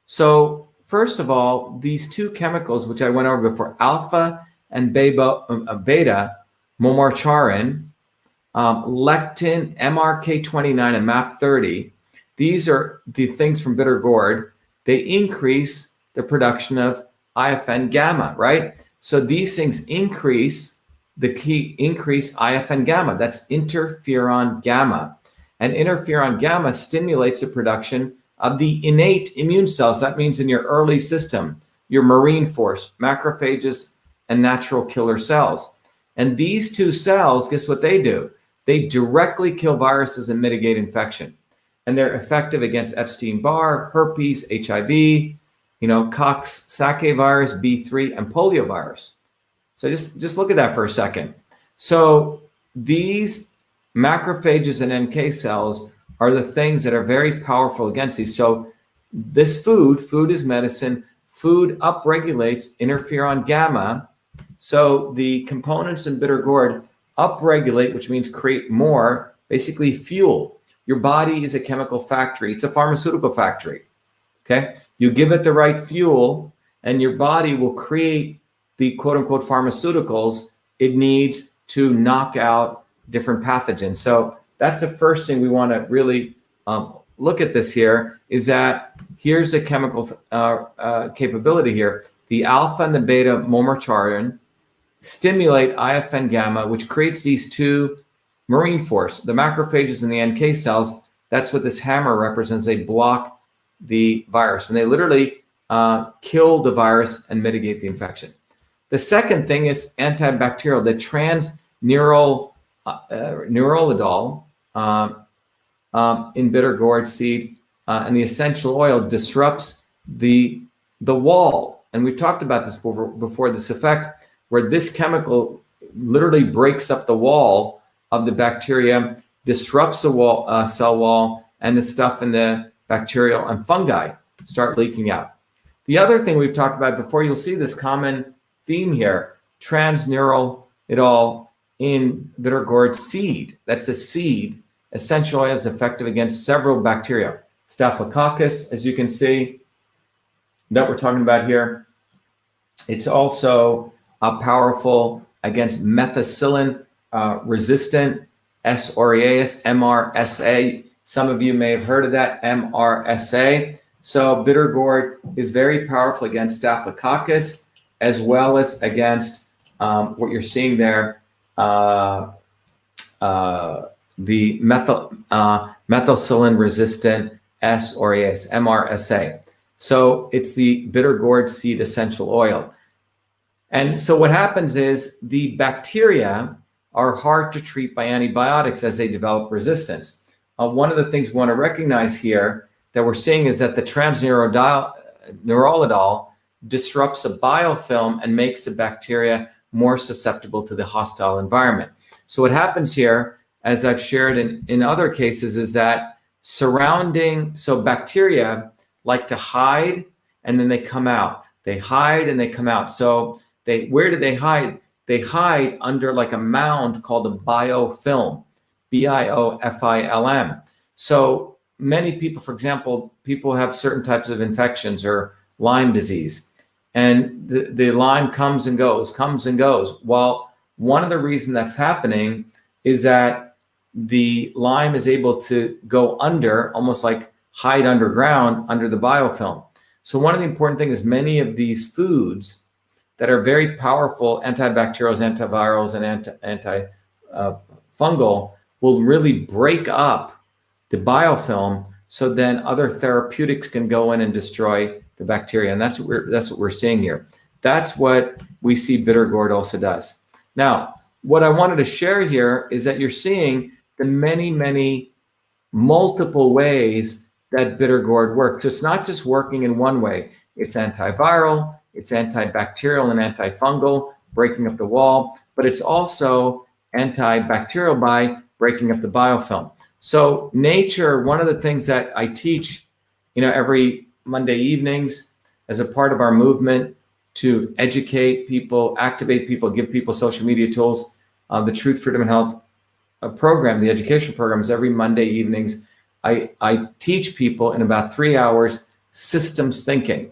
So first of all, these 2 chemicals, which I went over before, alpha and beta momarcharin, lectin, MRK29, and MAP30, these are the things from bitter gourd. They increase the production of IFN gamma, right? So these things increase IFN gamma. That's interferon gamma. And interferon gamma stimulates the production of the innate immune cells. That means in your early system, your marine force, macrophages, and natural killer cells. And these 2 cells, guess what they do? They directly kill viruses and mitigate infection. And they're effective against Epstein-Barr, herpes, HIV, Cox-Sackie virus, B3, and polio virus. So just look at that for a second. So these macrophages and NK cells are the things that are very powerful against these. So this food is medicine. Food upregulates interferon gamma. So the components in bitter gourd upregulate, which means create more, basically fuel. Your body is a chemical factory. It's a pharmaceutical factory, okay? You give it the right fuel, and your body will create the quote unquote pharmaceuticals it needs to knock out different pathogens. So that's the first thing we want to really look at this here, is that here's a chemical capability here. The alpha and the beta momercharin stimulate IFN gamma, which creates these two marine force, the macrophages and the NK cells. That's what this hammer represents. They block the virus, and they literally kill the virus and mitigate the infection. The second thing is antibacterial. The neuroledol in bitter gourd seed and the essential oil disrupts the wall. And we've talked about this before, this effect where this chemical literally breaks up the wall of the bacteria, disrupts the wall, cell wall, and the stuff in the bacterial and fungi start leaking out. The other thing we've talked about before, you'll see this common theme here, transneuroledol in bitter gourd seed. That's a seed. Essential oil is effective against several bacteria. Staphylococcus, as you can see, that we're talking about here. It's also powerful against methicillin resistant S. aureus, MRSA. Some of you may have heard of that, MRSA. So bitter gourd is very powerful against staphylococcus, as well as against what you're seeing there, the methicillin resistant S. aureus, MRSA. So it's the bitter gourd seed essential oil. And so what happens is the bacteria are hard to treat by antibiotics as they develop resistance. One of the things we want to recognize here that we're seeing is that the transneuroledol disrupts a biofilm and makes the bacteria more susceptible to the hostile environment. So what happens here, as I've shared in other cases, is that so bacteria like to hide and then they come out. They hide and they come out. So where do they hide? They hide under like a mound called a biofilm, BIOFILM. So many people, for example, people have certain types of infections or Lyme disease, and the Lyme comes and goes. Well, one of the reasons that's happening is that the Lyme is able to go under, almost like hide underground under the biofilm. So one of the important things is many of these foods that are very powerful antibacterials, antivirals, and antifungal will really break up the biofilm, so then other therapeutics can go in and destroy the bacteria. And that's what we're seeing here. That's what we see bitter gourd also does. Now, what I wanted to share here is that you're seeing the many multiple ways that bitter gourd works. So it's not just working in one way. It's antiviral, it's antibacterial and antifungal, breaking up the wall, but it's also antibacterial by breaking up the biofilm. So nature, one of the things that I teach, every Monday evenings as a part of our movement to educate people, activate people, give people social media tools, the Truth, Freedom, and Health program, the education program is every Monday evenings. I teach people in about 3 hours systems thinking,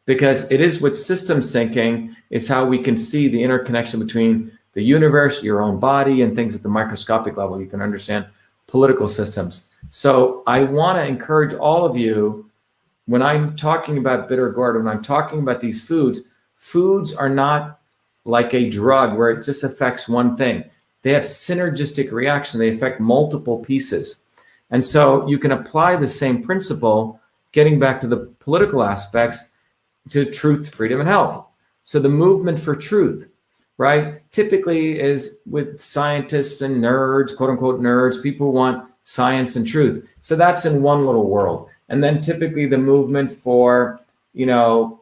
because it is with systems thinking is how we can see the interconnection between the universe, your own body, and things at the microscopic level. You can understand political systems. So I want to encourage all of you, when I'm talking about bitter gourd, when I'm talking about these foods are not like a drug where it just affects one thing. They have synergistic reaction. They affect multiple pieces. And so you can apply the same principle, getting back to the political aspects, to truth, freedom, and health. So the movement for truth, right, typically is with scientists and nerds, quote unquote nerds, people who want science and truth. So that's in one little world. And then typically the movement for,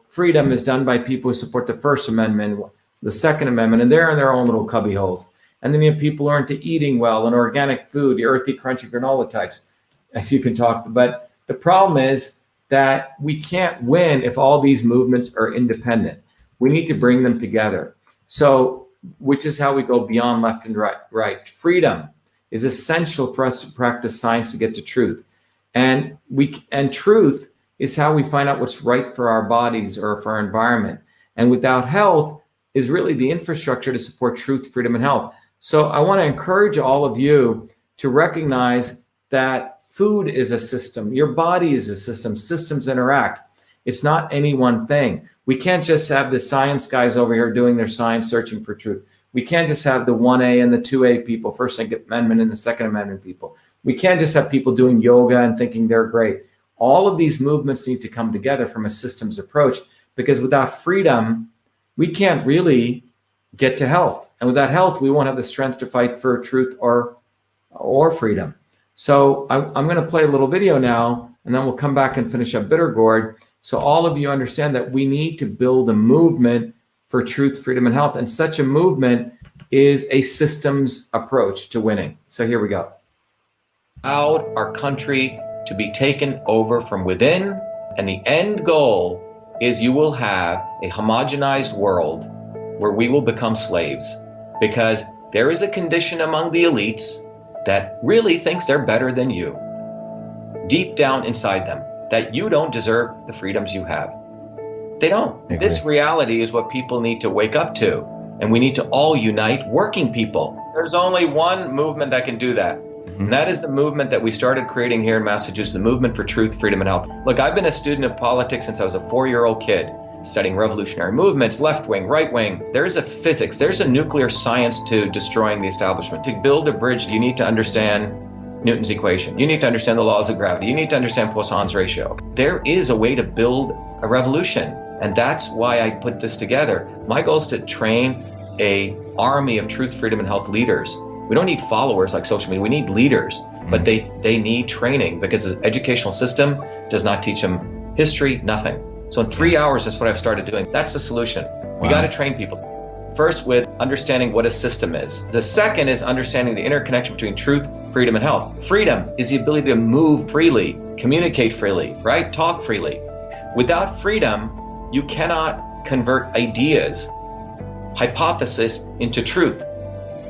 freedom is done by people who support the First Amendment, the Second Amendment, and they're in their own little cubby holes. And then you have people who are into eating well and organic food, the earthy, crunchy granola types, as you can talk. But the problem is that we can't win if all these movements are independent. We need to bring them together. So, which is how we go beyond left and right. Freedom is essential for us to practice science to get to truth. And truth is how we find out what's right for our bodies or for our environment. And without health is really the infrastructure to support truth, freedom, and health. So I want to encourage all of you to recognize that food is a system. Your body is a system. Systems interact. It's not any one thing. We can't just have the science guys over here doing their science, searching for truth. We can't just have the 1A and the 2A people, First Amendment and the Second Amendment people. We can't just have people doing yoga and thinking they're great. All of these movements need to come together from a systems approach, because without freedom, we can't really get to health. And without health, we won't have the strength to fight for truth or freedom. So I'm going to play a little video now, and then we'll come back and finish up Bitter Gourd. So all of you understand that we need to build a movement for truth, freedom, and health. And such a movement is a systems approach to winning. So here we go. Allowed our country to be taken over from within, and the end goal is you will have a homogenized world where we will become slaves, because there is a condition among the elites that really thinks they're better than you, deep down inside them, that you don't deserve the freedoms you have. They don't. This reality is what people need to wake up to, and we need to all unite working people. There's only one movement that can do that. And that is the movement that we started creating here in Massachusetts, the movement for truth, freedom, and health. Look, I've been a student of politics since I was a 4-year-old kid, studying revolutionary movements, left wing, right wing. There's a physics, there's a nuclear science to destroying the establishment. To build a bridge, you need to understand Newton's equation. You need to understand the laws of gravity. You need to understand Poisson's ratio. There is a way to build a revolution, and that's why I put this together. My goal is to train an army of truth, freedom, and health leaders. We don't need followers like social media. We need leaders, but they need training, because the educational system does not teach them history, nothing. So in 3 hours, that's what I've started doing. That's the solution. We got to train people. First, with understanding what a system is. The second is understanding the interconnection between truth, freedom, and health. Freedom is the ability to move freely, communicate freely, right? Talk freely. Without freedom, you cannot convert ideas, hypothesis into truth,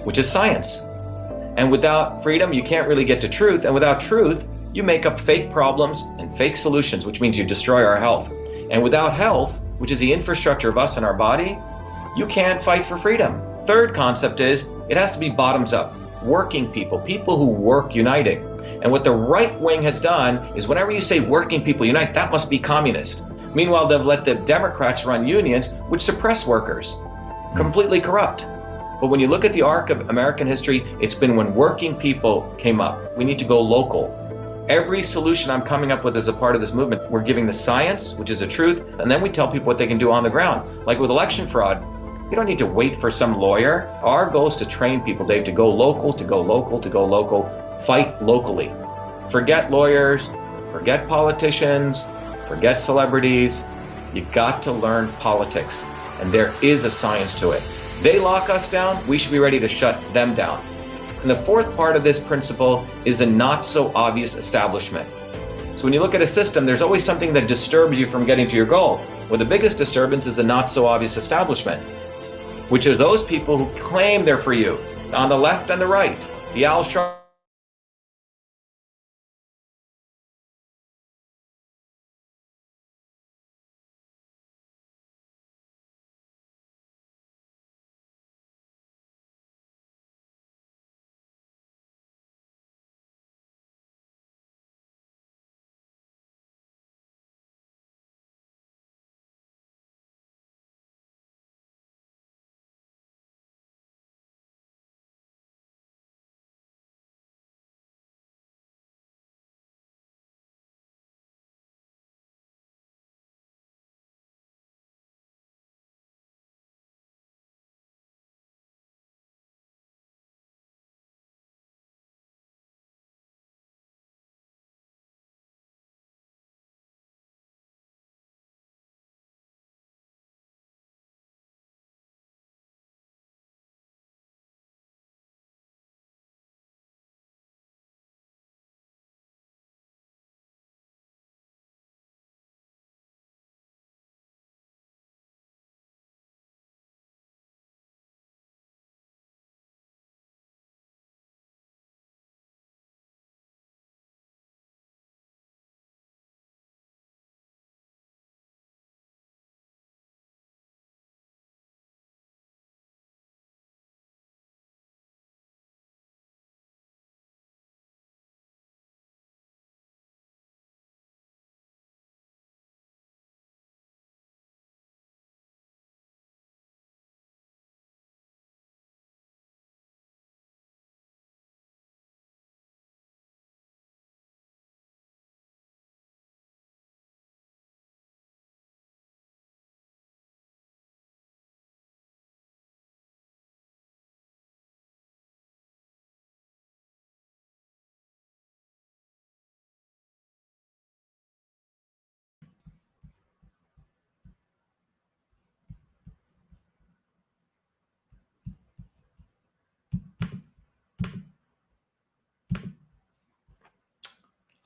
which is science. And without freedom, you can't really get to truth. And without truth, you make up fake problems and fake solutions, which means you destroy our health. And without health, which is the infrastructure of us and our body, you can't fight for freedom. Third concept is it has to be bottoms up, working people, people who work uniting. And what the right wing has done is whenever you say working people unite, that must be communist. Meanwhile, they've let the Democrats run unions, which suppress workers, completely corrupt. But when you look at the arc of American history, it's been when working people came up. We need to go local. Every solution I'm coming up with as a part of this movement, we're giving the science, which is the truth, and then we tell people what they can do on the ground. Like with election fraud, you don't need to wait for some lawyer. Our goal is to train people, Dave, to go local, to go local, to go local, fight locally. Forget lawyers, forget politicians, forget celebrities. You've got to learn politics, and there is a science to it. They lock us down, we should be ready to shut them down. And the fourth part of this principle is a not so obvious establishment. So when you look at a system, there's always something that disturbs you from getting to your goal. Well, the biggest disturbance is a not so obvious establishment, which are those people who claim they're for you, on the left and the right, the Al Sharpton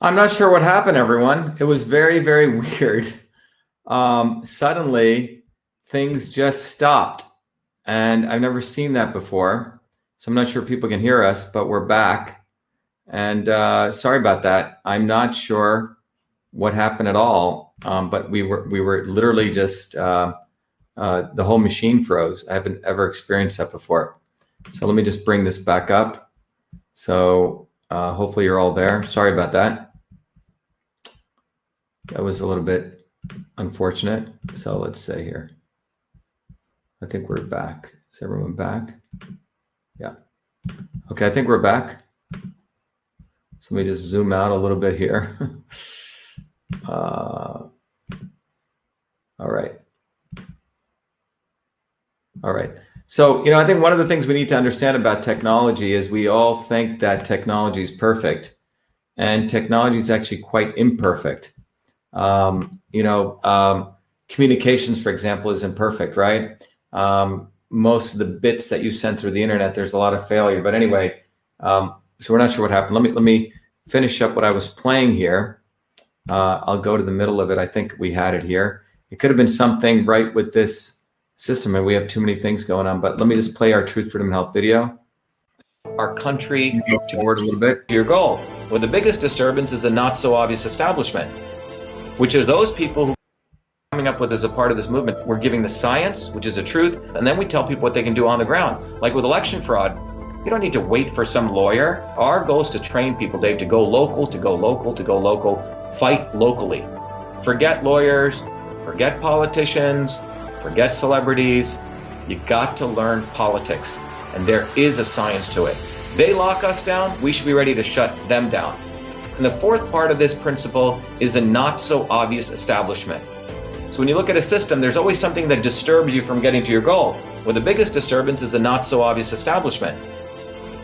I'm not sure what happened, everyone. It was very, very weird. Suddenly, things just stopped. And I've never seen that before. So I'm not sure if people can hear us, but we're back. And sorry about that. I'm not sure what happened at all. But we were literally just, the whole machine froze. I haven't ever experienced that before. So let me just bring this back up. So hopefully you're all there. Sorry about that. That was a little bit unfortunate. So let's say here. I think we're back. Is everyone back? Yeah. Okay, I think we're back. So let me just zoom out a little bit here. All right. All right. So, I think one of the things we need to understand about technology is we all think that technology is perfect, and technology is actually quite imperfect. Communications, for example, is imperfect, right? Most of the bits that you send through the internet, there's a lot of failure. But anyway, so we're not sure what happened. Let me finish up what I was playing here. I'll go to the middle of it. I think we had it here. It could have been something right with this system, and we have too many things going on. But let me just play our Truth, Freedom, and Health video. Our country toward a little bit to your goal. Well, the biggest disturbance is a not so obvious establishment, which are those people who coming up with as a part of this movement. We're giving the science, which is a truth, and then we tell people what they can do on the ground. Like with election fraud, you don't need to wait for some lawyer. Our goal is to train people, Dave, to go local, to go local, to go local, fight locally. Forget lawyers, forget politicians, forget celebrities. You got to learn politics, and there is a science to it. They lock us down, we should be ready to shut them down. And the fourth part of this principle is a not so obvious establishment. So when you look at a system, there's always something that disturbs you from getting to your goal. Well, the biggest disturbance is a not so obvious establishment,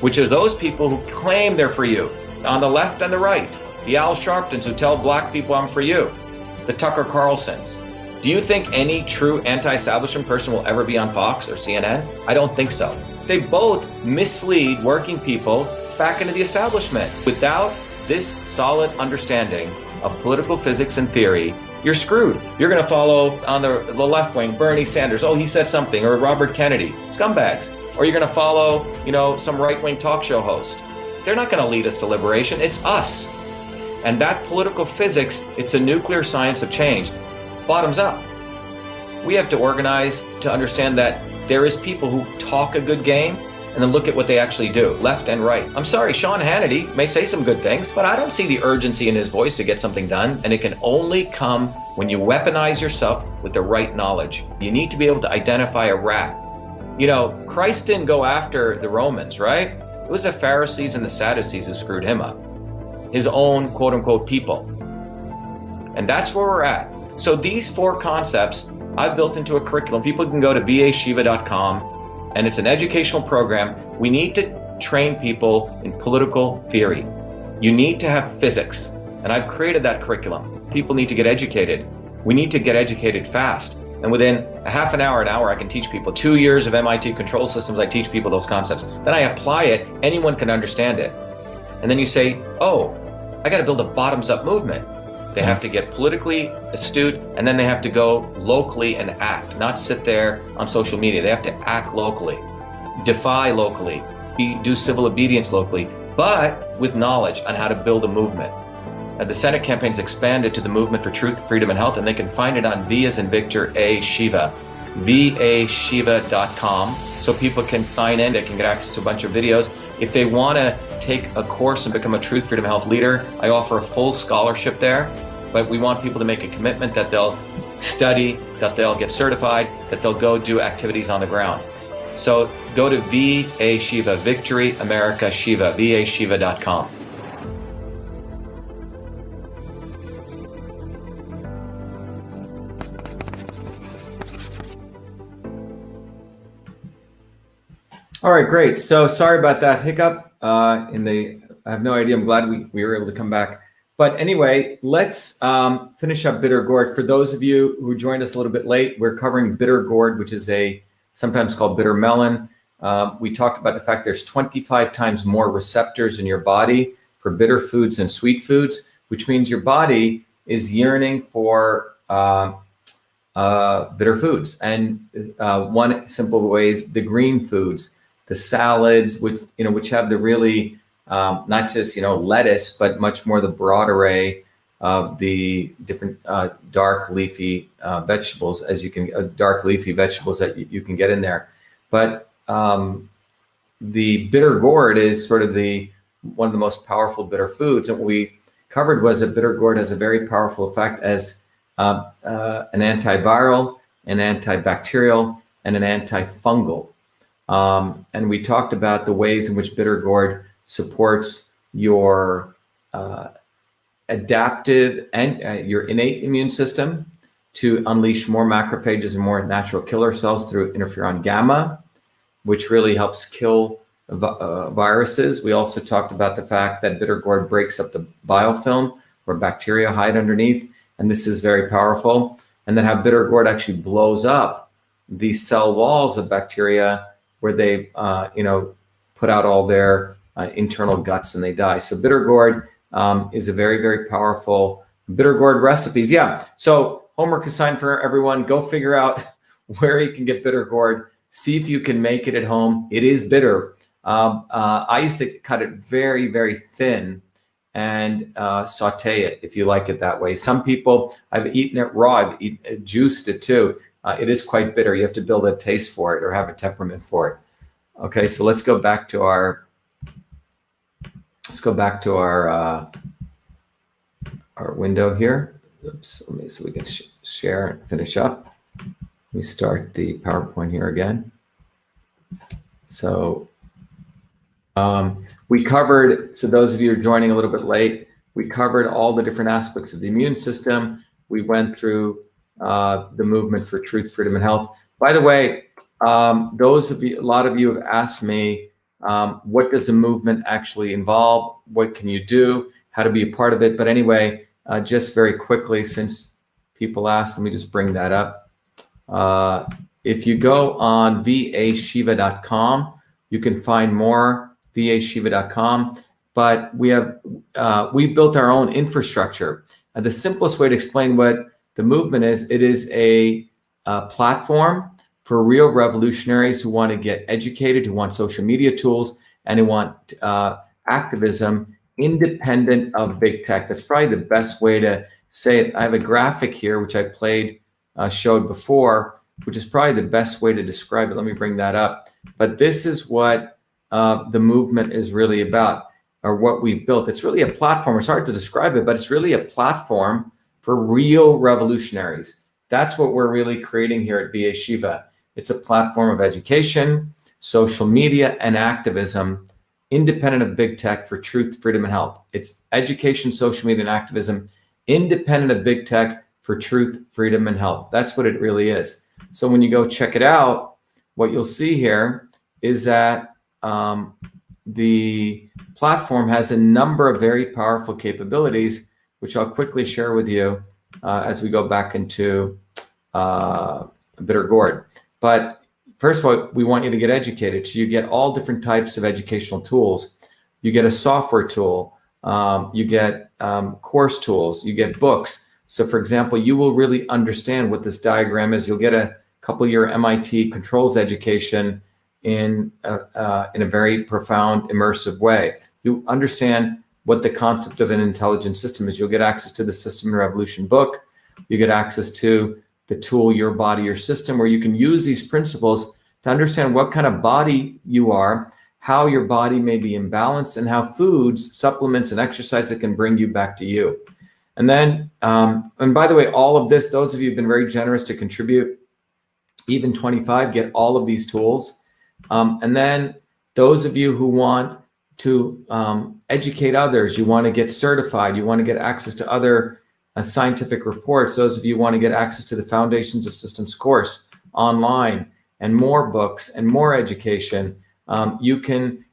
which are those people who claim they're for you, on the left and the right. The Al Sharptons who tell black people I'm for you. The Tucker Carlsons. Do you think any true anti-establishment person will ever be on Fox or CNN? I don't think so. They both mislead working people back into the establishment. Without this solid understanding of political physics and theory, you're screwed. You're going to follow on the left wing, Bernie Sanders. Oh, he said something. Or Robert Kennedy. Scumbags. Or you're going to follow, some right-wing talk show host. They're not going to lead us to liberation. It's us. And that political physics, it's a nuclear science of change. Bottoms up. We have to organize to understand that there is people who talk a good game and then look at what they actually do, left and right. I'm sorry, Sean Hannity may say some good things, but I don't see the urgency in his voice to get something done, and it can only come when you weaponize yourself with the right knowledge. You need to be able to identify a rat. Christ didn't go after the Romans, right? It was the Pharisees and the Sadducees who screwed him up. His own quote-unquote people. And that's where we're at. So these four concepts I've built into a curriculum. People can go to BeAShiva.com, and it's an educational program. We need to train people in political theory. You need to have physics, and I've created that curriculum. People need to get educated. We need to get educated fast. And within a half an hour, I can teach people. 2 years of MIT control systems, I teach people those concepts. Then I apply it, anyone can understand it. And then you say, oh, I got to build a bottoms-up movement. They have to get politically astute, and then they have to go locally and act, not sit there on social media. They have to act locally, defy locally, do civil obedience locally, but with knowledge on how to build a movement. The Senate campaign's expanded to the Movement for Truth, Freedom, and Health, and they can find it on V as in Victor, A, Shiva, VAShiva.com, so people can sign in, they can get access to a bunch of videos. If they want to take a course and become a Truth, Freedom, and Health leader, I offer a full scholarship there. But we want people to make a commitment that they'll study, that they'll get certified, that they'll go do activities on the ground. So go to VAShiva, Victory America Shiva, VAShiva.com. All right, great. So sorry about that hiccup I have no idea. I'm glad we were able to come back. But anyway, let's finish up bitter gourd. For those of you who joined us a little bit late, we're covering bitter gourd, which is sometimes called bitter melon. We talked about the fact there's 25 times more receptors in your body for bitter foods and sweet foods. which means your body is yearning for bitter foods. And one simple way is the green foods, the salads, which have the really not just lettuce, but much more the broad array of the different dark leafy vegetables, dark leafy vegetables that you can get in there. But the bitter gourd is sort of one of the most powerful bitter foods. And what we covered was that bitter gourd has a very powerful effect as an antiviral, an antibacterial, and an antifungal. And we talked about the ways in which bitter gourd supports your adaptive and your innate immune system to unleash more macrophages and more natural killer cells through interferon gamma, which really helps kill viruses. We also talked about the fact that bitter gourd breaks up the biofilm where bacteria hide underneath, and this is very powerful. And then how bitter gourd actually blows up the cell walls of bacteria where they, put out all their internal guts and they die. So bitter gourd is a very, very powerful bitter gourd recipes. Yeah. So homework assigned for everyone. Go figure out where you can get bitter gourd. See if you can make it at home. It is bitter. I used to cut it very, very thin and saute it if you like it that way. Some people, I've eaten it raw. I've juiced it too. It is quite bitter. You have to build a taste for it or have a temperament for it. Okay, so let's go back to our window here. Oops, so we can share and finish up. Let me start the PowerPoint here again. So we covered, so those of you who are joining a little bit late, we covered all the different aspects of the immune system. We went through the movement for truth, freedom, and health. By the way, a lot of you have asked me, what does a movement actually involve? What can you do? How to be a part of it? But anyway, just very quickly, since people asked, let me just bring that up. If you go on vashiva.com, you can find more, vashiva.com. But we built our own infrastructure. And the simplest way to explain what the movement is, it is a platform for real revolutionaries who want to get educated, who want social media tools, and who want activism independent of big tech. That's probably the best way to say it. I have a graphic here, which I showed before, which is probably the best way to describe it. Let me bring that up. But this is what the movement is really about, or what we've built. It's really a platform. It's hard to describe it, but it's really a platform for real revolutionaries. That's what we're really creating here at Be Enslaved. It's a platform of education, social media, and activism, independent of big tech, for truth, freedom, and health. It's education, social media, and activism, independent of big tech, for truth, freedom, and health. That's what it really is. So when you go check it out, what you'll see here is that the platform has a number of very powerful capabilities, which I'll quickly share with you as we go back into bitter gourd. But first of all, we want you to get educated. So you get all different types of educational tools. You get a software tool. You get course tools. You get books. So for example, you will really understand what this diagram is. You'll get a couple-year MIT controls education in a very profound, immersive way. You understand what the concept of an intelligent system is. You'll get access to the System and Revolution book. You get access to the tool, Your Body, Your System, where you can use these principles to understand what kind of body you are, how your body may be imbalanced, and how foods, supplements, and exercise that can bring you back to you. And then, and by the way, all of this, those of you who've been very generous to contribute, even 25, get all of these tools. And then those of you who want to educate others, you want to get certified, you want to get access to other scientific reports, those of you who want to get access to the Foundations of Systems course online, and more books and more education, you can,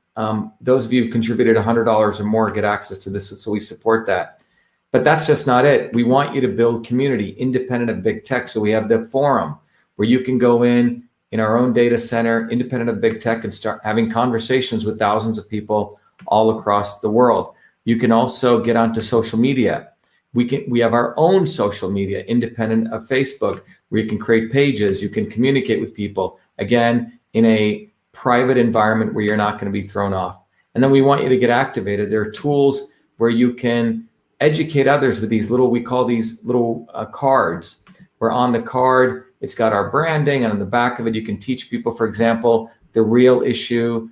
those of you who contributed $100 or more, get access to this, so we support that. But that's just not it. We want you to build community independent of big tech. So we have the forum where you can go in our own data center, independent of big tech, and start having conversations with thousands of people all across the world. You can also get onto social media. We have our own social media, independent of Facebook, where you can create pages, you can communicate with people, again, in a private environment where you're not going to be thrown off. And then we want you to get activated. There are tools where you can educate others with these little, we call these little cards, where on the card, it's got our branding, and on the back of it, you can teach people, for example, the real issue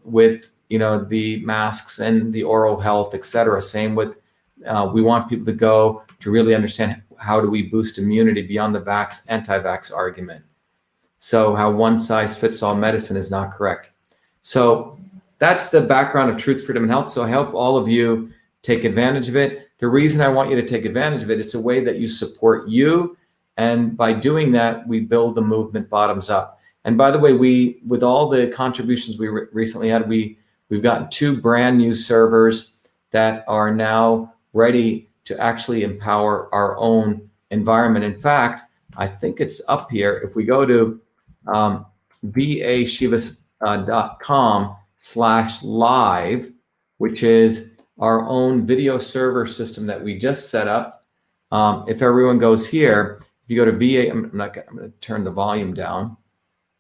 with, the masks and the oral health, et cetera. Same with, we want people to go to really understand how do we boost immunity beyond the anti-vax argument. So how one size fits all medicine is not correct. So that's the background of Truth, Freedom, and Health. So I hope all of you take advantage of it. The reason I want you to take advantage of it, it's a way that you support you. And by doing that, we build the movement bottoms up. And by the way, with all the contributions we recently had, we've gotten 2 brand new servers that are now ready to actually empower our own environment. In fact, I think it's up here. If we go to BeAnshaved.com/live, which is our own video server system that we just set up. If everyone goes here, if you go to VA, I'm going to turn the volume down.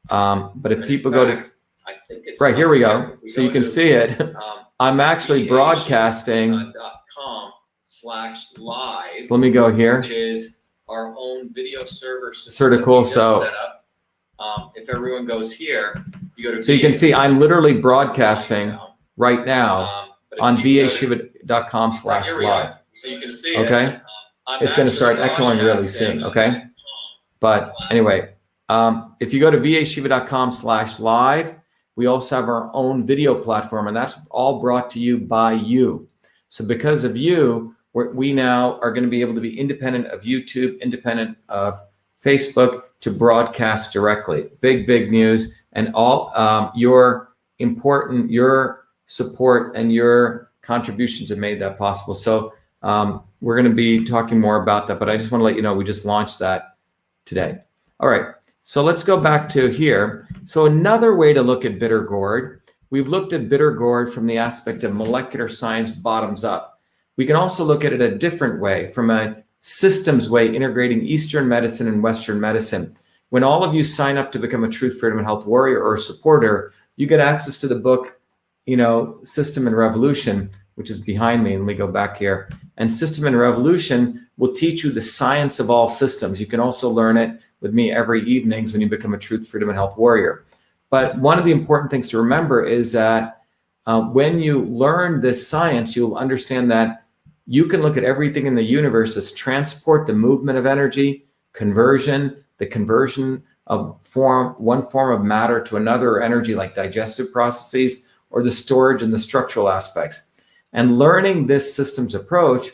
But if people go to, I think it's right here we go. So you can see it. I'm actually broadcasting. .com/live. So let me go here. Which is our own video server system. Sort of cool. So set up. If everyone goes here, you go to. So you can see I'm literally broadcasting right now on BeAnshaved.com/live. So you can see. Okay. It's going to start echoing really soon. Okay. But anyway, if you go to BeAnshaved.com/live, we also have our own video platform, and that's all brought to you by you. So because of you, we now are going to be able to be independent of YouTube, independent of Facebook, to broadcast directly. Big, big news. And all your support and your contributions have made that possible. So we're going to be talking more about that, but I just want to let you know we just launched that today. All right. So let's go back to here. So another way to look at bitter gourd, we've looked at bitter gourd from the aspect of molecular science bottoms up. We can also look at it a different way, from a systems way, integrating Eastern medicine and Western medicine. When all of you sign up to become a Truth, Freedom, and Health warrior or a supporter, you get access to the book, System and Revolution, which is behind me. Let me go back here. And System and Revolution will teach you the science of all systems. You can also learn it with me every evenings when you become a Truth, Freedom, and Health warrior. But one of the important things to remember is that when you learn this science, you'll understand that you can look at everything in the universe as transport, the movement of energy, conversion, the conversion of one form of matter to another energy, like digestive processes, or the storage and the structural aspects. And learning this systems approach,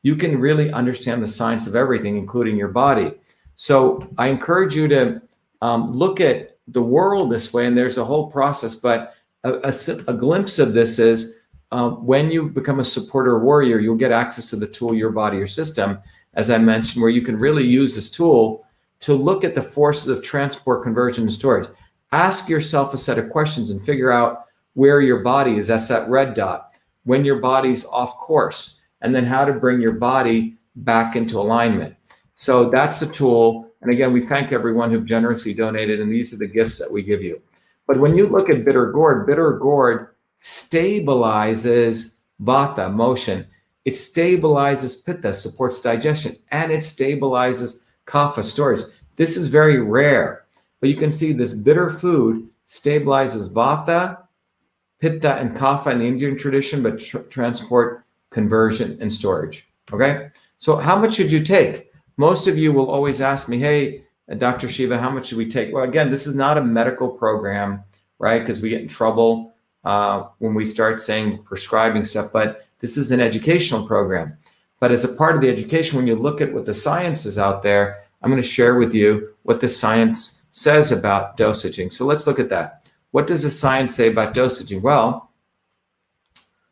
you can really understand the science of everything, including your body. So I encourage you to look at the world this way, and there's a whole process, but a glimpse of this is when you become a supporter warrior, you'll get access to the tool, Your Body, Your System, as I mentioned, where you can really use this tool to look at the forces of transport, conversion, and storage. Ask yourself a set of questions and figure out where your body is. That's that red dot. When your body's off course, and then how to bring your body back into alignment. So that's a tool. And again, we thank everyone who've generously donated, and these are the gifts that we give you. But when you look at bitter gourd stabilizes vata, motion. It stabilizes pitta, supports digestion, and it stabilizes kapha, storage. This is very rare, but you can see this bitter food stabilizes vata, pitta, and kapha in the Indian tradition, but transport, conversion, and storage. Okay, so how much should you take? Most of you will always ask me, hey, Dr. Shiva, how much should we take? Well, again, this is not a medical program, right? Because we get in trouble when we start saying prescribing stuff, but this is an educational program. But as a part of the education, when you look at what the science is out there, I'm going to share with you what the science says about dosaging. So let's look at that. What does the science say about dosaging? Well,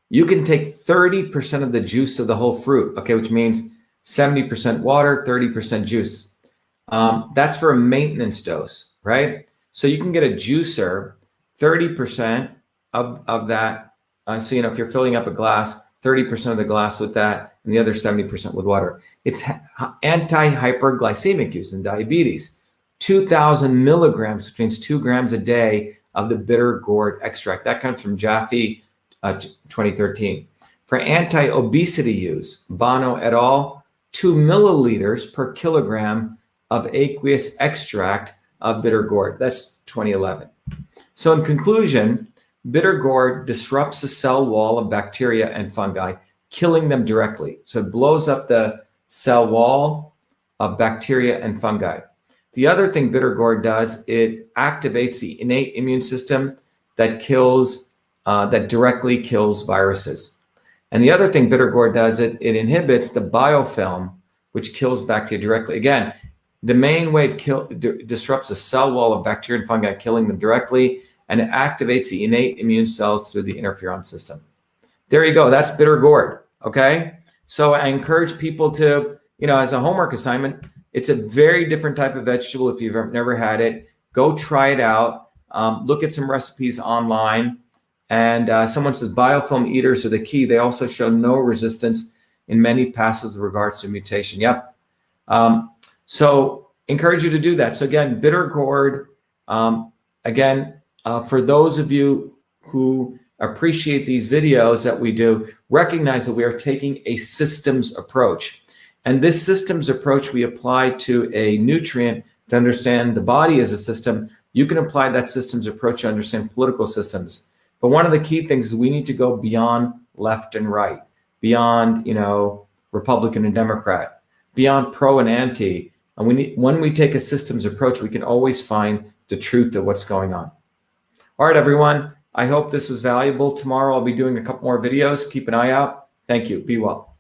you can take 30% of the juice of the whole fruit, okay, which means 70% water, 30% juice. That's for a maintenance dose, right? So you can get a juicer, 30% of that. So, if you're filling up a glass, 30% of the glass with that, and the other 70% with water. It's anti-hyperglycemic use in diabetes. 2,000 milligrams, which means 2 grams a day of the bitter gourd extract. That comes from Jaffe 2013. For anti-obesity use, Bono et al., 2 milliliters per kilogram of aqueous extract of bitter gourd. That's 2011. So in conclusion, bitter gourd disrupts the cell wall of bacteria and fungi, killing them directly. So it blows up the cell wall of bacteria and fungi. The other thing bitter gourd does, it activates the innate immune system that directly kills viruses. And the other thing bitter gourd does, it inhibits the biofilm, which kills bacteria directly. Again, the main way it disrupts the cell wall of bacteria and fungi, killing them directly, and it activates the innate immune cells through the interferon system. There you go. That's bitter gourd. Okay. So I encourage people to, as a homework assignment, it's a very different type of vegetable. If you've never had it, go try it out. Look at some recipes online. And someone says biofilm eaters are the key. They also show no resistance in many passes with regards to mutation. Yep. So encourage you to do that. So again, bitter gourd, for those of you who appreciate these videos that we do, recognize that we are taking a systems approach. And this systems approach we apply to a nutrient to understand the body as a system. You can apply that systems approach to understand political systems. But one of the key things is we need to go beyond left and right, beyond, Republican and Democrat, beyond pro and anti. And when we take a systems approach, we can always find the truth of what's going on. All right, everyone. I hope this was valuable. Tomorrow I'll be doing a couple more videos. Keep an eye out. Thank you. Be well.